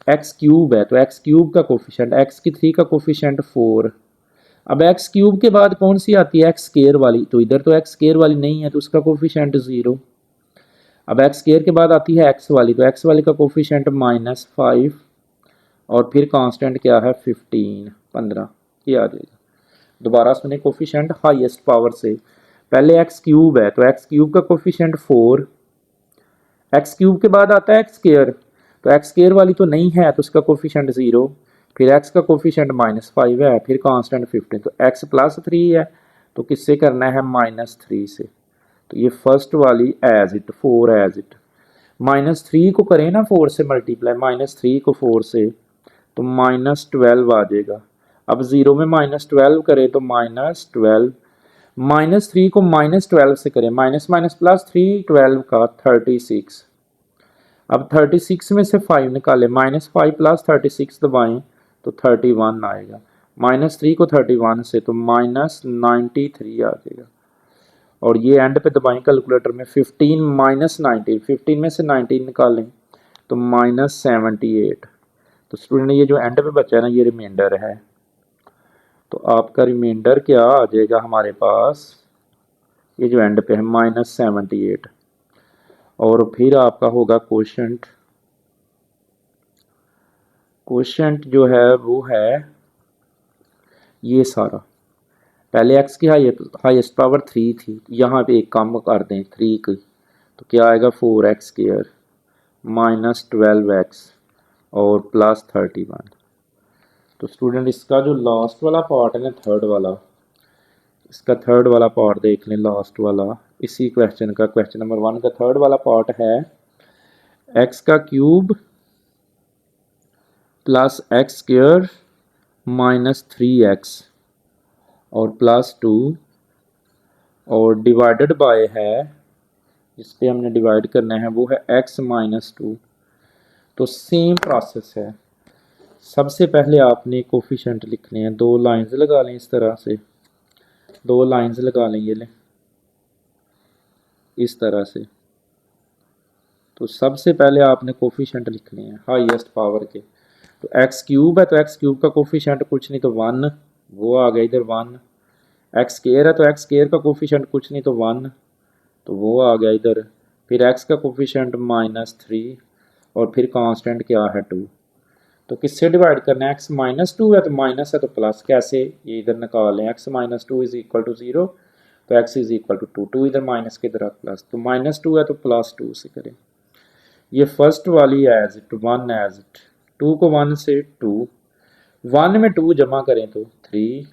एक्स क्यूब है, तो एक्स क्यूब का कोफिशिएंट, एक्स की 3 का कोफिशिएंट 4। अब एक्स क्यूब के बाद कौन सी आती है, एक्स स्केयर वाली, तो इधर तो एक्स स्केयर वाली नहीं है तो उसका कोफिशिएंट 0। अब एक्स स्केयर के बाद आती है एक्स वाली, तो एक्स वाली का कोफिशिएंट -5 और फिर कांस्टेंट क्या है 15 ये आ जाएगा। दोबारा सुने कोफिशिएंट हाईएस्ट पावर से। पहले एक्स क्यूब है, तो एक्स क्यूब का कोफिशिएंट 4, एक्स क्यूब के बाद आता है एक्स स्केयर, तो एक्स स्केयर वाली तो नहीं है तो उसका कोफिशिएंट 0, फिर एक्स का कोफिशिएंट -5 है, फिर कांस्टेंट 15, तो एक्स +3 है तो किससे करना है -3 से। तो ये फर्स्ट वाली एज इट 4 एज इट, -3 को करें ना 4 से मल्टीप्लाई, -3 को 4 से तो -12 आ जाएगा। अब 0 में -12 करें तो -12, -3 को -12 से करें, माइनस माइनस प्लस 3 12 का 36। अब 36 में से 5 निकालें, -5 + 36 दबाएं तो 31 आएगा। -3 को 31 से तो -93 आ जाएगा। और ये एंड पे दबाएं कैलकुलेटर में, 15 - 19, 15 में से 19 निकालें तो -78। तो स्टूडेंट ये जो एंड पे बचा है ना ये रिमाइंडर है, तो आपका रिमाइंडर क्या आ जाएगा हमारे पास, ये जो एंड पे है -78। और फिर आपका होगा क्वोशंट, क्वोशंट जो है वो है ये सारा। पहले एक्स की हाईएस्ट पावर 3 थी, यहाँ पे एक कम कर दें 3 की, तो क्या आएगा 4x² -12x और +31। तो स्टूडेंट इसका जो लास्ट वाला पार्ट है ना, थर्ड वाला, इसका थर्ड वाला पार्ट देख लें, लास्ट वाला इसी क्वेश्चन का, क्वेश्चन नंबर 1 का थर्ड वाला पार्ट है एक्स का क्यूब +x² -3x और +2 और डिवाइडेड बाय है, इस पे हमने डिवाइड करना है, वो है x -2। तो सेम प्रोसेस है। सबसे पहले आपने कोफिशिएंट लिखने हैं, दो लाइंस लगा लें इस तरह से, दो लाइंस लगा लें, ये लें इस तरह से। तो सबसे पहले आपने कोफिशिएंट लिखने हैं हाईएस्ट पावर के। तो एक्स क्यूब है, तो एक्स क्यूब का कोफिशिएंट कुछ नहीं तो 1, वो आ गया इधर 1। एक्स स्केयर है, तो एक्स स्केयर का कोफिशिएंट कुछ नहीं तो 1, तो वो आ गया इधर। फिर एक्स का कोफिशिएंट -3 और फिर कांस्टेंट क्या है 2। तो किससे डिवाइड करना है, एक्स -2 है तो माइनस है तो प्लस, कैसे ये इधर निकाल लें, एक्स -2 = 0 तो एक्स = 2, 2 इधर माइनस के इधर प्लस, तो -2 है तो +2 से करें। ये फर्स्ट वाली एज इट 1 एज इट, 2 को 1 से 2, 1 में 2 जमा करें तो 3,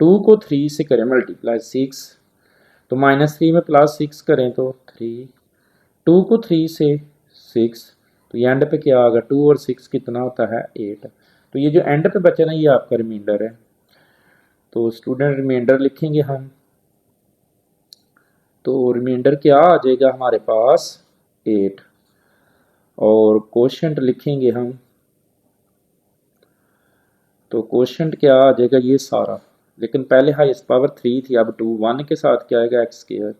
2 को 3 से करें मल्टीप्लाई 6, तो -3 में +6 करें तो 3, 2 को 3 से 6, तो ये एंड पे क्या आ गया 2 और 6 कितना होता है 8। तो ये जो एंड पे बचा ना ये आपका रिमाइंडर है। तो स्टूडेंट रिमाइंडर लिखेंगे हम, तो रिमाइंडर क्या आ जाएगा हमारे पास 8। और क्वोशंट लिखेंगे हम, तो क्वोशंट क्या आ जाएगा ये सारा, लेकिन पहले हाईएस्ट पावर 3 थी, अब 2, 1 के साथ क्या आएगा x²,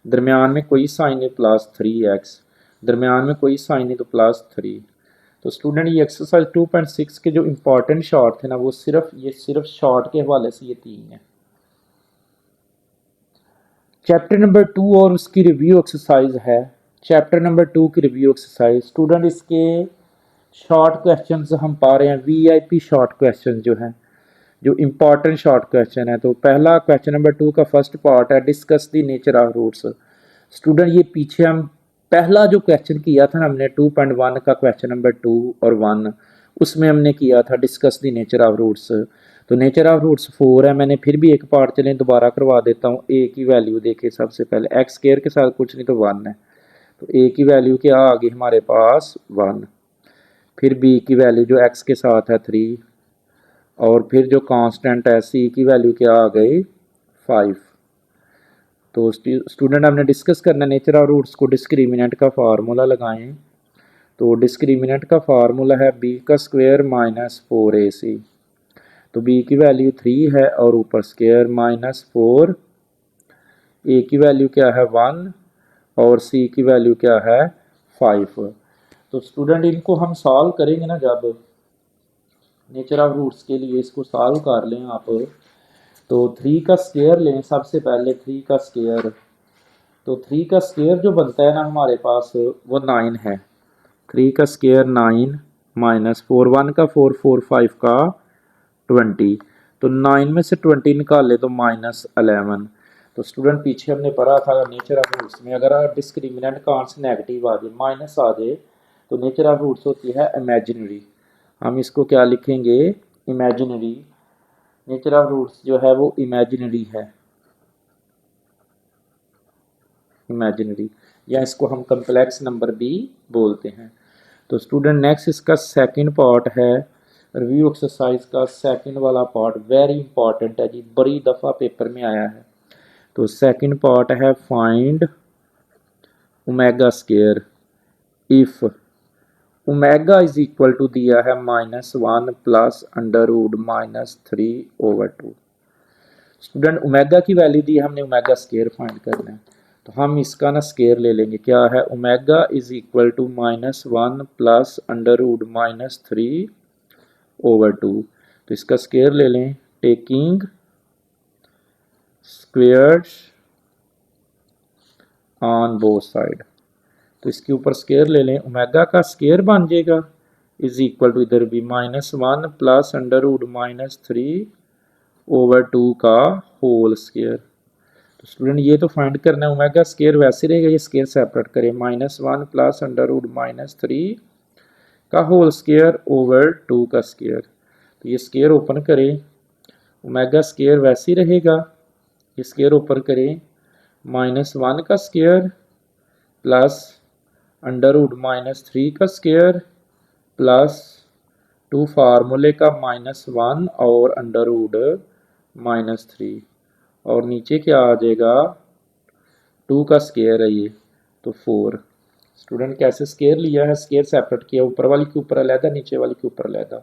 दरमियान में कोई साइन नहीं +3x, दरमियान में कोई साइन नहीं तो +3। तो स्टूडेंट ये एक्सरसाइज 2.6 के जो इंपॉर्टेंट शॉर्ट थे ना वो सिर्फ शॉर्ट के हवाले से ये 3 है। चैप्टर नंबर 2 और उसकी रिव्यू एक्सरसाइज है। चैप्टर नंबर 2 की रिव्यू एक्सरसाइज, स्टूडेंट इसके शॉर्ट क्वेश्चंस हम पा रहे हैं, वीआईपी शॉर्ट क्वेश्चन जो हैं, जो इंपॉर्टेंट शॉर्ट क्वेश्चन है। तो पहला क्वेश्चन नंबर 2 का फर्स्ट पार्ट है discuss the nature of roots. Student ये पीछे हम पहला जो क्वेश्चन किया था ना हमने 2.1 का क्वेश्चन नंबर 2 और 1, उसमें हमने किया था discuss the nature of roots. तो नेचर ऑफ रूट्स 4 है, मैंने फिर भी एक पार्ट चलें दोबारा करवा देता हूँ। ए की वैल्यू देखे सबसे पहले, एक्स स्क्वायर के साथ कुछ नहीं तो 1 है, तो ए की वैल्यू क्या आ गई हमारे पास 1। फिर बी की वैल्यू जो एक्स के साथ है 3, और फिर जो कांस्टेंट है सी की वैल्यू क्या आ गई 5। तो स्टूडेंट हमने डिस्कस करना नेचर ऑफ रूट्स को, डिस्क्रिमिनेंट का फार्मूला लगाएं। तो डिस्क्रिमिनेंट का फार्मूला है b का स्क्वायर माइनस 4ac। तो b की वैल्यू 3 है और ऊपर स्क्वायर माइनस 4, a की वैल्यू क्या है 1 और c की वैल्यू क्या है 5। तो स्टूडेंट इनको हम सॉल्व करेंगे ना, जब नेचर ऑफ रूट्स के लिए इसको सॉल्व कर लें आप, तो 3 का स्क्वायर लें सबसे पहले। 3 का स्क्वायर, तो 3 का स्क्वायर जो बनता है ना हमारे पास वो 9 है। 3 का स्क्वायर 9 माइनस 4, 1 का 4, 4 5 का 20। तो 9 में से 20 निकाल ले तो माइनस 11। तो स्टूडेंट पीछे हमने पढ़ा था नेचर ऑफ रूट्स में, अगर डिस्क्रिमिनेंट का आंसर नेगेटिव आ जाए, माइनस आ जाए, तो नेचर ऑफ रूट्स होती है इमेजिनरी। हम इसको क्या लिखेंगे, इमेजिनरी। नेचर ऑफ रूट्स जो है वो इमेजिनरी है, इमेजिनरी, या इसको हम कम्प्लेक्स नंबर भी बोलते हैं। तो स्टूडेंट नेक्स्ट इसका सेकंड पार्ट है रिव्यू एक्सरसाइज का। सेकंड वाला पार्ट वेरी इंपॉर्टेंट है जी, बड़ी दफ़ा पेपर में आया है। तो सेकंड पार्ट है find omega square if omega is equal to दिया है -1 plus under root -3/2। Student omega की वैल्यू दी है, हमने ओमेगा स्क्वायर फाइंड करना है। तो हम इसका ना स्क्वायर ले लेंगे, क्या है omega is equal to -1 plus under root -3/2। तो इसका स्क्वायर ले लें, taking squares on both side. तो इसके ऊपर स्क्वायर ले लें, ओमेगा का स्क्वायर बन जाएगा इज इक्वल टू इधर भी -1 प्लस अंडर रूट -3/2 का होल स्क्वायर। तो स्टूडेंट ये तो फाइंड करना है, ओमेगा स्क्वायर वैसे रहेगा, ये स्क्वायर सेपरेट करें, -1 प्लस अंडर रूट -3 का होल स्क्वायर ओवर 2 का स्क्वायर। तो ये स्क्वायर ओपन करें, ओमेगा स्क्वायर वैसे ही रहेगा, ये स्क्वायर ओपन करें, -1 का स्क्वायर प्लस अंडर रूट -3 का स्क्वायर प्लस 2 फार्मूले का -1 और अंडर रूट -3, और नीचे क्या आ जाएगा 2 का स्क्वायर है ये, तो 4। स्टूडेंट कैसे स्क्वायर लिया है, स्क्वायर सेपरेट किया, ऊपर वाली के ऊपर अलहदा, नीचे वाली के ऊपर अलहदा।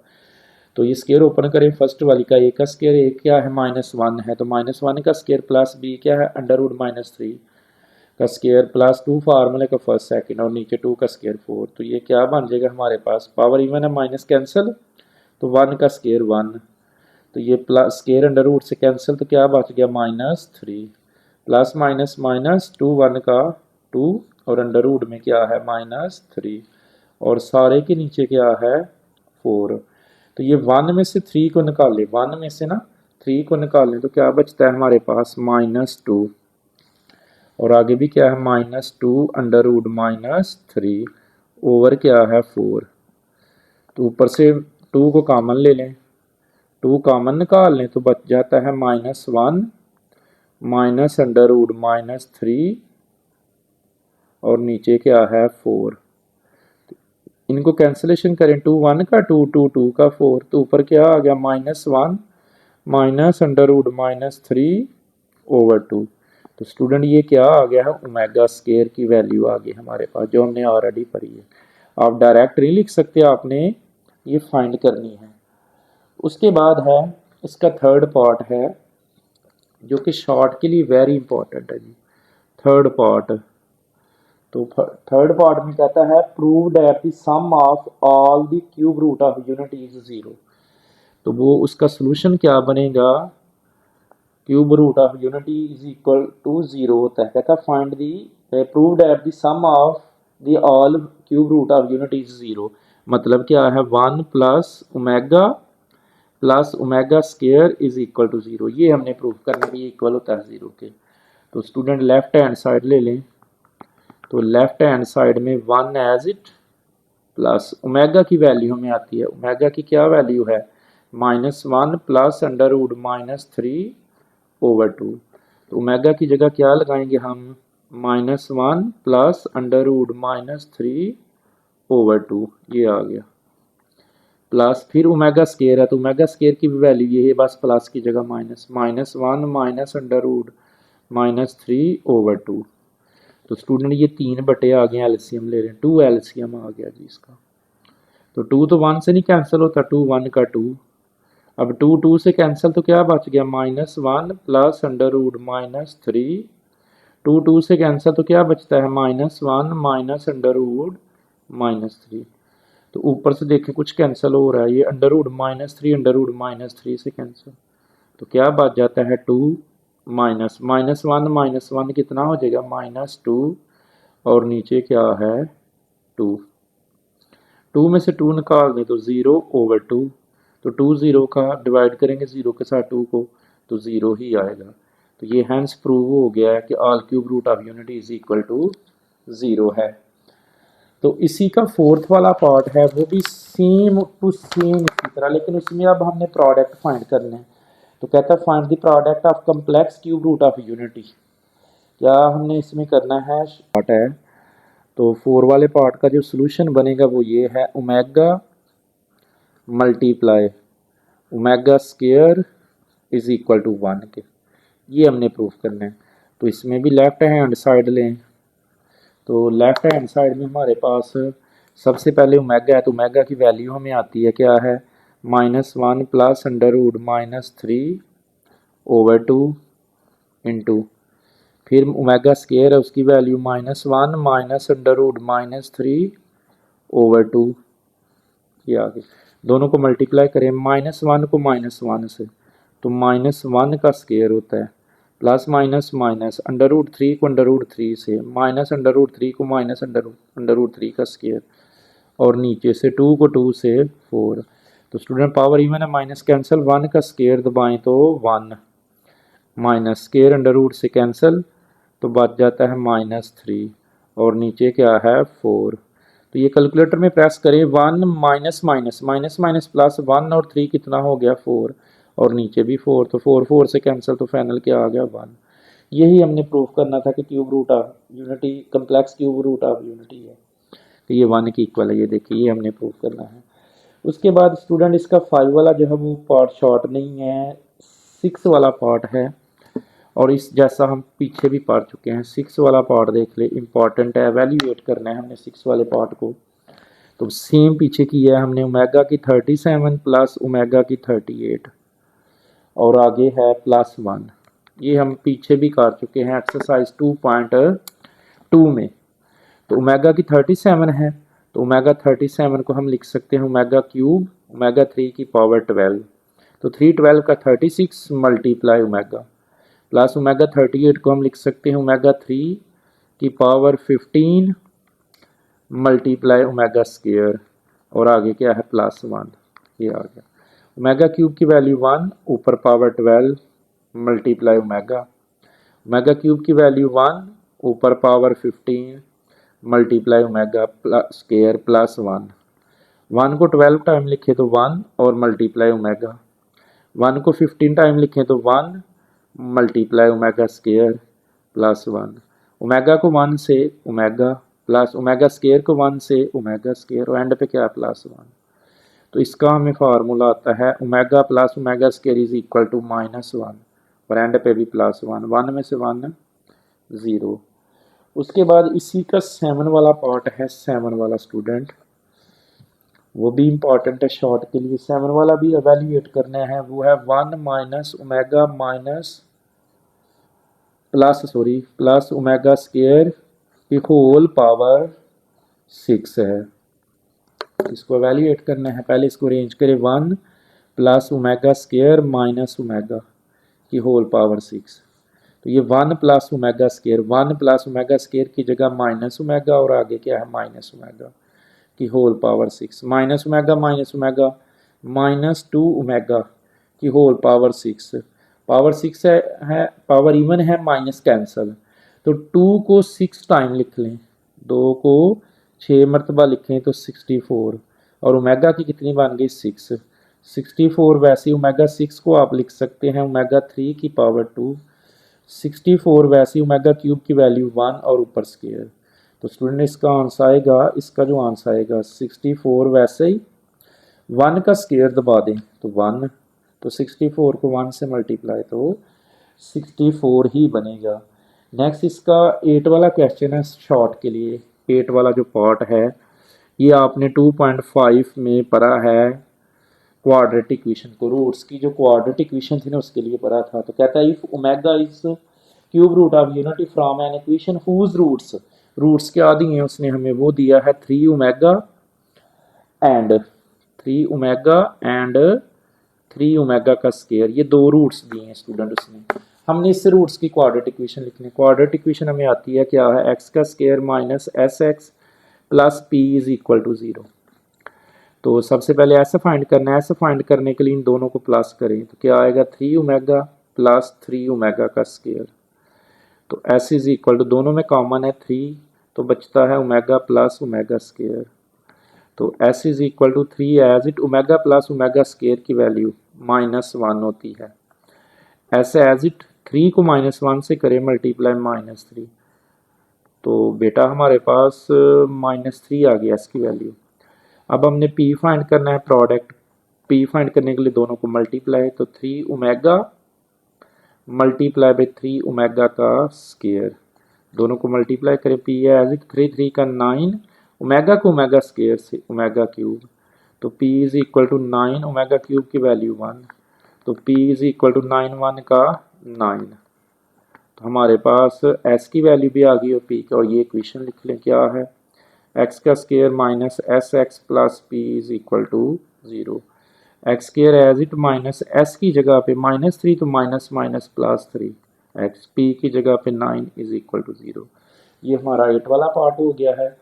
तो ये स्क्वायर ओपन करें, फर्स्ट वाली का a का स्क्वायर, a क्या है -1 है, तो -1 का स्क्वायर प्लस b क्या है अंडर रूट -3 का स्क्वायर प्लस 2 फार्मूले का फर्स्ट सेकंड, और नीचे 2 का स्क्वायर 4। तो ये क्या बन जाएगा हमारे पास, पावर इवन है, माइनस कैंसिल, तो 1 का स्क्वायर 1, तो ये प्लस स्क्वायर अंडर रूट से कैंसिल, तो क्या बच गया -3, प्लस माइनस माइनस 2, 1 का 2 और अंडर रूट में क्या है -3, और सारे के नीचे क्या है 4। तो ये 1 में से 3 को निकाल ले, 1 में से ना 3 को निकाल ले, तो क्या बचता है हमारे पास -2, और आगे भी क्या है -2 अंडर रूट -3 ओवर क्या है 4। तो ऊपर से 2 को कॉमन ले लें, 2 कॉमन निकाल लें, तो बच जाता है -1 माइनस अंडर रूट -3 और नीचे क्या है 4। इनको कैंसिलेशन करें, 2 1 का 2, 2 2 का 4, तो ऊपर क्या आ गया -1 माइनस अंडर रूट -3/2। तो स्टूडेंट ये क्या आ गया है, ओमेगा स्क्वायर की वैल्यू आ गई हमारे पास, जो हमने ऑलरेडी पढ़ी है। आप डायरेक्ट नहीं लिख सकते, आपने ये फाइंड करनी है। उसके बाद है इसका थर्ड पार्ट है, जो कि शॉर्ट के लिए वेरी इंपॉर्टेंट है जी, थर्ड पार्ट। तो थर्ड पार्ट में कहता है prove that the sum of all the cube root of unit is 0। तो वो उसका सोल्यूशन क्या बनेगा, cube root of unity is equal to 0 होता है। कहता है find the prove that the sum of the all cube root of unity is 0। मतलब क्या है 1 plus omega square is equal to 0। ये हमने प्रूव करना है, ये इक्वल होता है 0 के। तो स्टूडेंट लेफ्ट हैंड साइड ले लें, तो लेफ्ट हैंड साइड में 1 एज इट प्लस ओमेगा की वैल्यू हमें आती है, ओमेगा की क्या वैल्यू है -1 प्लस अंडर रूट -3/2। तो ओमेगा की जगह क्या लगाएंगे हम, -1 प्लस अंडर रूट -3/2, ये आ गया, प्लस फिर ओमेगा स्क्वायर है, तो ओमेगा स्क्वायर की भी वैल्यू ये है, बस प्लस की जगह -1 माइनस अंडर रूट -3/2। तो स्टूडेंट ये 3 बटे आ गए, एलसीएम ले रहे हैं, 2 एलसीएम आ गया जी इसका। तो 2 तो 1 से नहीं कैंसिल होता, 2 1 का 2, अब 2 2 से कैंसिल तो क्या बच गया -1 प्लस अंडर रूट -3, 2 2 से कैंसिल तो क्या बचता है -1 माइनस अंडर रूट -3। तो ऊपर से देखें कुछ कैंसिल हो रहा है, ये अंडर रूट -3 अंडर रूट -3 से कैंसिल, तो क्या बच जाता है 2 -1 कितना हो जाएगा -2, और नीचे क्या है 2, 2 में से 2 निकाल दें तो 0/2, तो 2 0 का डिवाइड करेंगे 0 के साथ 2 को तो 0 ही आएगा। तो ये हैंस प्रूव हो गया है कि all cube root of unity is equal to 0 है। तो इसी का फोर्थ वाला पार्ट है, वो भी सेम टू सेम इसी तरह, लेकिन उसमें अब हमने प्रोडक्ट फाइंड करना है। तो कहता है find the product of complex cube root of unity. क्या हमने इसमें करना है, पार्ट है। तो 4 वाले पार्ट का जो सोल्यूशन बनेगा वो ये है, omega multiply omega square is equal to 1 के, ये हमने प्रूफ करना है। तो इसमें भी लेफ्ट हैंड साइड लें, तो लेफ्ट हैंड साइड में हमारे पास सबसे पहले ओमेगा है, तो ओमेगा की वैल्यू हमें आती है क्या है -1 प्लस अंडर रूट -3/2 इंटू, फिर ओमेगा स्क्वायर है उसकी वैल्यू -1 माइनस अंडर रूट -3/2, ये आगे दोनों को मल्टीप्लाई करें, -1 को -1 से तो -1 का स्क्वायर होता है, plus minus minus under root 3 को अंडर रूट 3 से, माइनस अंडर रूट 3 को माइनस अंडर रूट 3 का स्क्वायर, और नीचे से 2 को 2 से 4। तो स्टूडेंट पावर इवन है, माइनस कैंसिल, 1 का स्क्वायर दबाएं तो 1, माइनस स्क्वायर अंडर रूट से कैंसिल तो बच जाता है -3, और नीचे क्या है 4। तो ये कैलकुलेटर में प्रेस करें, 1 minus minus minus minus plus 1 और 3 कितना हो गया 4, और नीचे भी 4, तो 4 4 से कैंसिल तो फाइनल क्या आ गया 1। यही हमने प्रूफ करना था कि cube root of unity complex cube root of unity है, तो ये 1 की इक्वल है, ये देखिए ये हमने प्रूफ करना है। उसके बाद स्टूडेंट इसका 5 वाला जो है वो पार्ट शॉर्ट नहीं है, 6 वाला पार्ट है, और इस जैसा हम पीछे भी पढ़ चुके हैं। 6 वाला पार्ट देख ले, इंपॉर्टेंट है, एवेल्यूएट करना है हमने 6 वाले पार्ट को। तो सेम पीछे की है हमने, ओमेगा की 37 प्लस ओमेगा की 38, और आगे है +1, ये हम पीछे भी कर चुके हैं एक्सरसाइज 2.2 में। तो ओमेगा की 37 है, तो ओमेगा 37 को हम लिख सकते हैं ओमेगा क्यूब ओमेगा 3 की पावर 12, तो 3 12 का 36 मल्टीप्लाई ओमेगा, प्लस ओमेगा 38 को हम लिख सकते हैं ओमेगा 3 की पावर 15 मल्टीप्लाई ओमेगा स्क्वायर, और आगे क्या है +1, ये आ गया। ओमेगा क्यूब की वैल्यू 1 ऊपर power 12 multiply omega, omega cube की वैल्यू 1 ऊपर पावर 15 मल्टीप्लाई ओमेगा स्क्वायर +1, 1 को 12 टाइम लिखे तो 1 और मल्टीप्लाई ओमेगा, 1 को 15 टाइम लिखें तो 1 मल्टीप्लाई ओमेगा स्क्वायर +1, ओमेगा को 1 से ओमेगा प्लस ओमेगा स्क्वायर को 1 से ओमेगा स्क्वायर, और एंड पे क्या है +1। तो इसका हमें फार्मूला आता है omega plus omega square is equal to -1, और एंड पे भी +1, 1 में से 1 0। उसके बाद इसी का 7 वाला पार्ट है, 7 वाला स्टूडेंट वो भी इंपॉर्टेंट है शॉर्ट के लिए, 7 वाला भी एवेल्यूएट करना है। वो है 1 minus omega minus plus omega square की होल पावर 6 है। इसको एवेल्यूएट करना है, पहले इसको अरेंज करें, 1 plus omega square minus omega की होल पावर 6। तो ये 1 plus omega square, 1 plus omega square की जगह माइनस ओमेगा, और आगे क्या है माइनस ओमेगा की whole power 6, minus omega -2 omega की होल पावर 6, पावर 6 है पावर इवन है, माइनस कैंसल, तो 2 को 6 टाइम लिख लें, 2 को 6 मरतबा लिखें तो 64, और ओमेगा की कितनी बन गई 6, 64 वैसे ओमेगा 6 को आप लिख सकते हैं ओमेगा 3 की पावर 2, 64 वैसे ओमेगा क्यूब की वैल्यू 1 और ऊपर स्क्वायर। तो स्टूडेंट इसका आंसर आएगा, इसका जो आंसर आएगा 64 वैसे ही 1 का स्क्वायर दबा दें तो 1, तो 64 को 1 से मल्टीप्लाई तो 64 ही बनेगा। नेक्स्ट इसका 8 वाला क्वेश्चन है शॉर्ट के लिए। 8 वाला जो पार्ट है ये आपने 2.5 में पढ़ा है, क्वाड्रेटिक इक्वेशन को, रूट्स की जो क्वाड्रेटिक इक्वेशन थी ना उसके लिए पढ़ा था। तो कहता है if omega is cube root of unity from an equation whose roots क्या दिए हैं उसने हमें, वो दिया है 3 ओमेगा एंड 3 ओमेगा का स्केयर, ये दो रूट्स दिए हैं स्टूडेंट उसने। हमने इससे रूट्स की क्वाड्रेटिक इक्वेशन लिखनी है। क्वाड्रेटिक इक्वेशन हमें आती है क्या है, एक्स का square minus S X plus P is equal to 0। तो सबसे पहले ऐसे फाइंड करना है, ऐसे फाइंड करने के लिए इन दोनों को प्लस करें तो क्या आएगा 3 ओमेगा प्लस 3 ओमेगा का स्केयर। तो एस इज इक्वल टू, दोनों में कॉमन है 3 तो बचता है ओमेगा प्लस ओमेगा स्केयर। तो S is equal to 3 as it omega plus omega square की वैल्यू -1 होती है। ऐसे एज इट 3 को -1 से करें मल्टीप्लाई -3 तो बेटा हमारे पास -3 आ गया इसकी वैल्यू। अब हमने पी फाइंड करना है, प्रोडक्ट पी फाइंड करने के लिए दोनों को मल्टीप्लाई, तो 3 ओमेगा मल्टीप्लाई बाई 3 ओमेगा का स्केयर, दोनों को मल्टीप्लाई करें, पी है एज इट 3 का 9 ओमेगा को ओमेगा स्केयर से ओमेगा क्यूब, तो P is equal to 9 omega cube की वैल्यू 1, तो पी इज इक्वल टू 9 1 का 9। तो हमारे पास एस की वैल्यू भी आ गई और पी का, और ये इक्वेशन लिख लें क्या है, एक्स का square minus S X plus P is equal to 0। X square as it minus S की जगह पे -3 तो minus minus plus 3, X P की जगह पे 9 इज इक्वल टू 0। ये हमारा 8 वाला पार्ट हो गया है।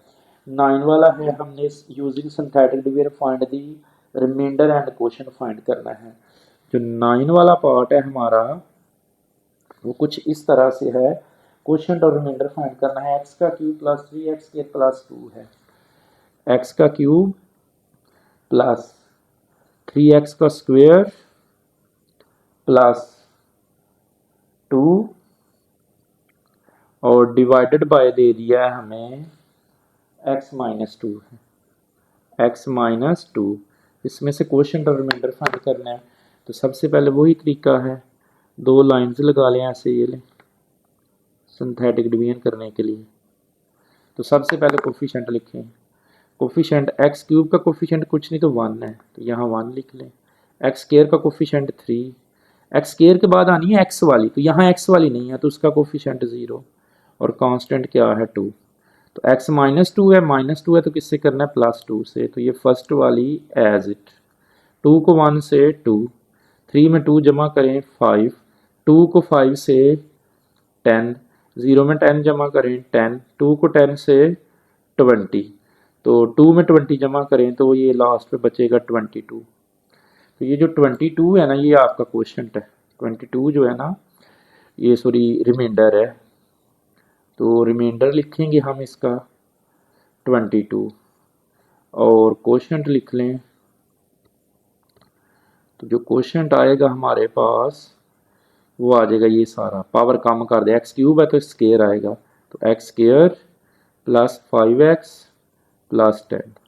9 वाला है, हमने using synthetic division find the remainder and quotient find करना है। जो 9 वाला पार्ट है हमारा वो कुछ इस तरह से है, क्वोशंट और रिमाइंडर फाइंड करना है। एक्स का क्यूब प्लस 3x के प्लस 2 है, एक्स का क्यूब प्लस 3x का स्क्वायर प्लस 2 और डिवाइडेड बाय दे दिया है हमें x -2 है, x -2। इसमें से क्वोशंट और रिमाइंडर फाइंड करना है। तो सबसे पहले वही तरीका है, दो लाइंस लगा लें ऐसे, ये लें सिंथेटिक डिवीजन करने के लिए। तो सबसे पहले कोफिशिएंट लिखें, कोफिशिएंट एक्स क्यूब का कोफिशिएंट कुछ नहीं तो 1 है, तो यहाँ 1 लिख लें। एक्स स्केयर का कोफिशिएंट 3, एक्स स्केयर के बाद आनी है एक्स वाली, तो यहाँ एक्स वाली नहीं है तो उसका कोफिशिएंट 0 और कांस्टेंट क्या है 2। तो x -2 है, -2 है तो किससे करना है +2 से, तो ये फर्स्ट वाली एज इट, 2 को 1 से 2, 3 में 2 जमा करें 5, 2 को 5 से 10, 0 में 10 जमा करें 10, 2 को 10 से 20, तो 2 में 20 जमा करें तो ये लास्ट पे बचेगा 22। तो ये जो 22 है ना ये आपका क्वोशंट है, 22 जो है ना ये सॉरी रिमाइंडर है, तो रिमाइंडर लिखेंगे हम इसका 22 और क्वोशंट लिख लें। तो जो क्वोशंट आएगा हमारे पास वो आ जाएगा ये सारा, पावर कम कर दे, एक्स क्यूब है तो स्केयर आएगा, तो x square plus 5x plus 10।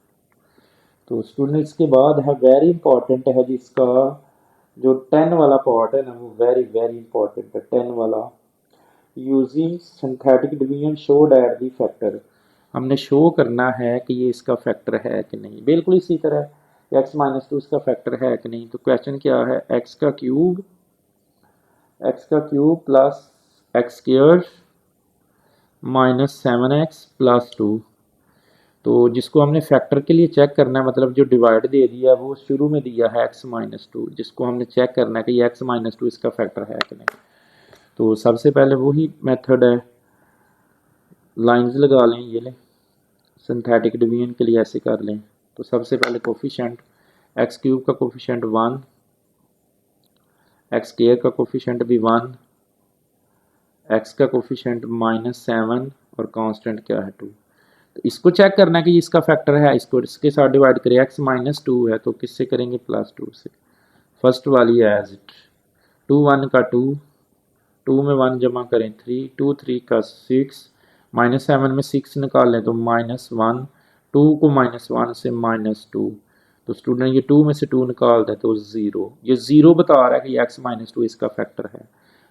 तो स्टूडेंट्स के बाद है वेरी इंपॉर्टेंट है जिसका जो 10 वाला पार्ट है ना वो वेरी वेरी इंपॉर्टेंट है। 10 वाला using synthetic division show that the factor, हमने शो करना है कि ये इसका फैक्टर है कि नहीं, बिल्कुल इसी तरह x -2 इसका फैक्टर है कि नहीं। तो क्वेश्चन क्या है, x का cube plus x square -7x plus 2, तो जिसको हमने फैक्टर के लिए चेक करना है, मतलब जो डिवाइड दे दिया वो शुरू में दिया है x -2, जिसको हमने चेक करना है कि ये x -2 इसका फैक्टर है कि नहीं। तो सबसे पहले वही मेथड है, लाइंस लगा लें, ये लें सिंथेटिक डिवीजन के लिए ऐसे कर लें। तो सबसे पहले कोफिशिएंट, एक्स क्यूब का कोफिशिएंट 1, एक्स स्क्वायर का कोफिशिएंट भी 1, एक्स का कोफिशिएंट -7 और कांस्टेंट क्या है 2। तो इसको चेक करना है कि इसका फैक्टर है, इसको इसके साथ डिवाइड करें, x -2 है तो किससे करेंगे +2 से, फर्स्ट वाली है एज इट, 2 1 का 2, 2 में 1 जमा करें 3, 2 3 का 6, -7 में 6 निकाल लें तो -1, 2 को -1 से -2, तो स्टूडेंट ये 2 में से 2 निकाल दें तो 0, ये 0 बता रहा है कि x -2 इसका फैक्टर है।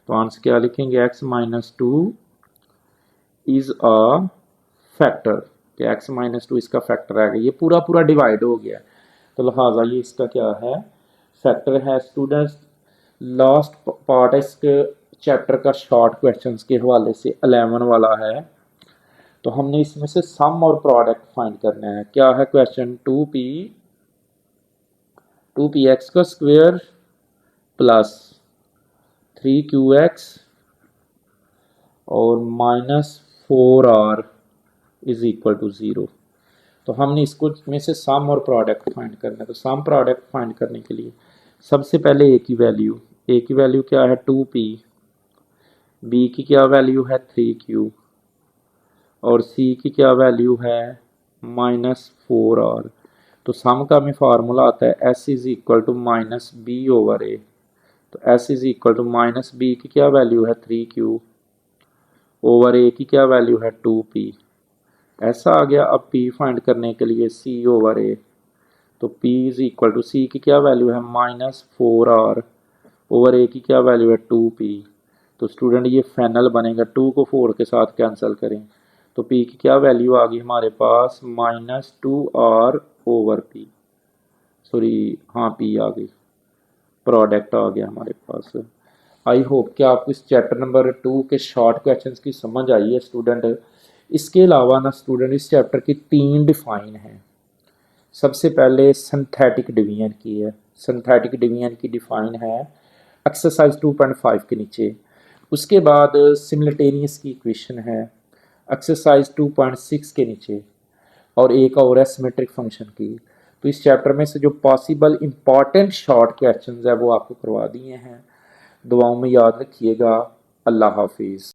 तो आंसर क्या लिखेंगे, x -2 इज अ फैक्टर, कि x माइनस टू इसका फैक्टर आएगा। ये पूरा पूरा डिवाइड हो गया, तो लिहाजा ये इसका क्या है, फैक्टर है। स्टूडेंट्स लास्ट पार्ट है इसके चैप्टर का, शॉर्ट क्वेश्चंस के हवाले से 11 वाला है। तो हमने इसमें से सम और प्रोडक्ट फाइंड करना है। क्या है क्वेश्चन, 2p एक्स का स्क्वायर प्लस 3q(x) और -4r इज इक्वल टू 0। तो हमने इसको में से सम और प्रोडक्ट फाइंड करना है। तो सम प्रोडक्ट फाइंड करने के लिए सबसे पहले ए की वैल्यू क्या है 2p, बी की क्या वैल्यू है 3q और सी की क्या वैल्यू है -4r। तो सम का हमें फार्मूला आता है s is equal to minus B over A. तो s is equal to minus B की क्या वैल्यू है 3q ओवर ए की क्या वैल्यू है 2p। ऐसा आ गया। अब p फाइंड करने के लिए c ओवर ए, तो p is equal to c की क्या वैल्यू है -4r ओवर ए की क्या वैल्यू है 2p। तो स्टूडेंट ये फाइनल बनेगा, 2 को 4 के साथ कैंसिल करें तो p की क्या वैल्यू आ गई हमारे पास -2r ओवर p, सॉरी हाँ p आ गई, प्रोडक्ट आ गया हमारे पास। आई होप कि आपको इस चैप्टर नंबर 2 के शॉर्ट क्वेश्चंस की समझ आई है स्टूडेंट। इसके अलावा ना स्टूडेंट इस चैप्टर की 3 डिफाइन है। सबसे पहले सिंथेटिक डिवीजन की है। सिंथेटिक डिवीजन की डिफाइन है एक्सरसाइज 2.5 के नीचे। उसके बाद सिमिल्टेनियस की इक्वेशन है एक्सरसाइज 2.6 के नीचे, और एक और है सिमेट्रिक फंक्शन की। तो इस चैप्टर में से जो पॉसिबल इंपॉर्टेंट शॉर्ट क्वेश्चंस है वो आपको करवा दिए हैं। दुआओं में याद रखिएगा। अल्लाह हाफिज़।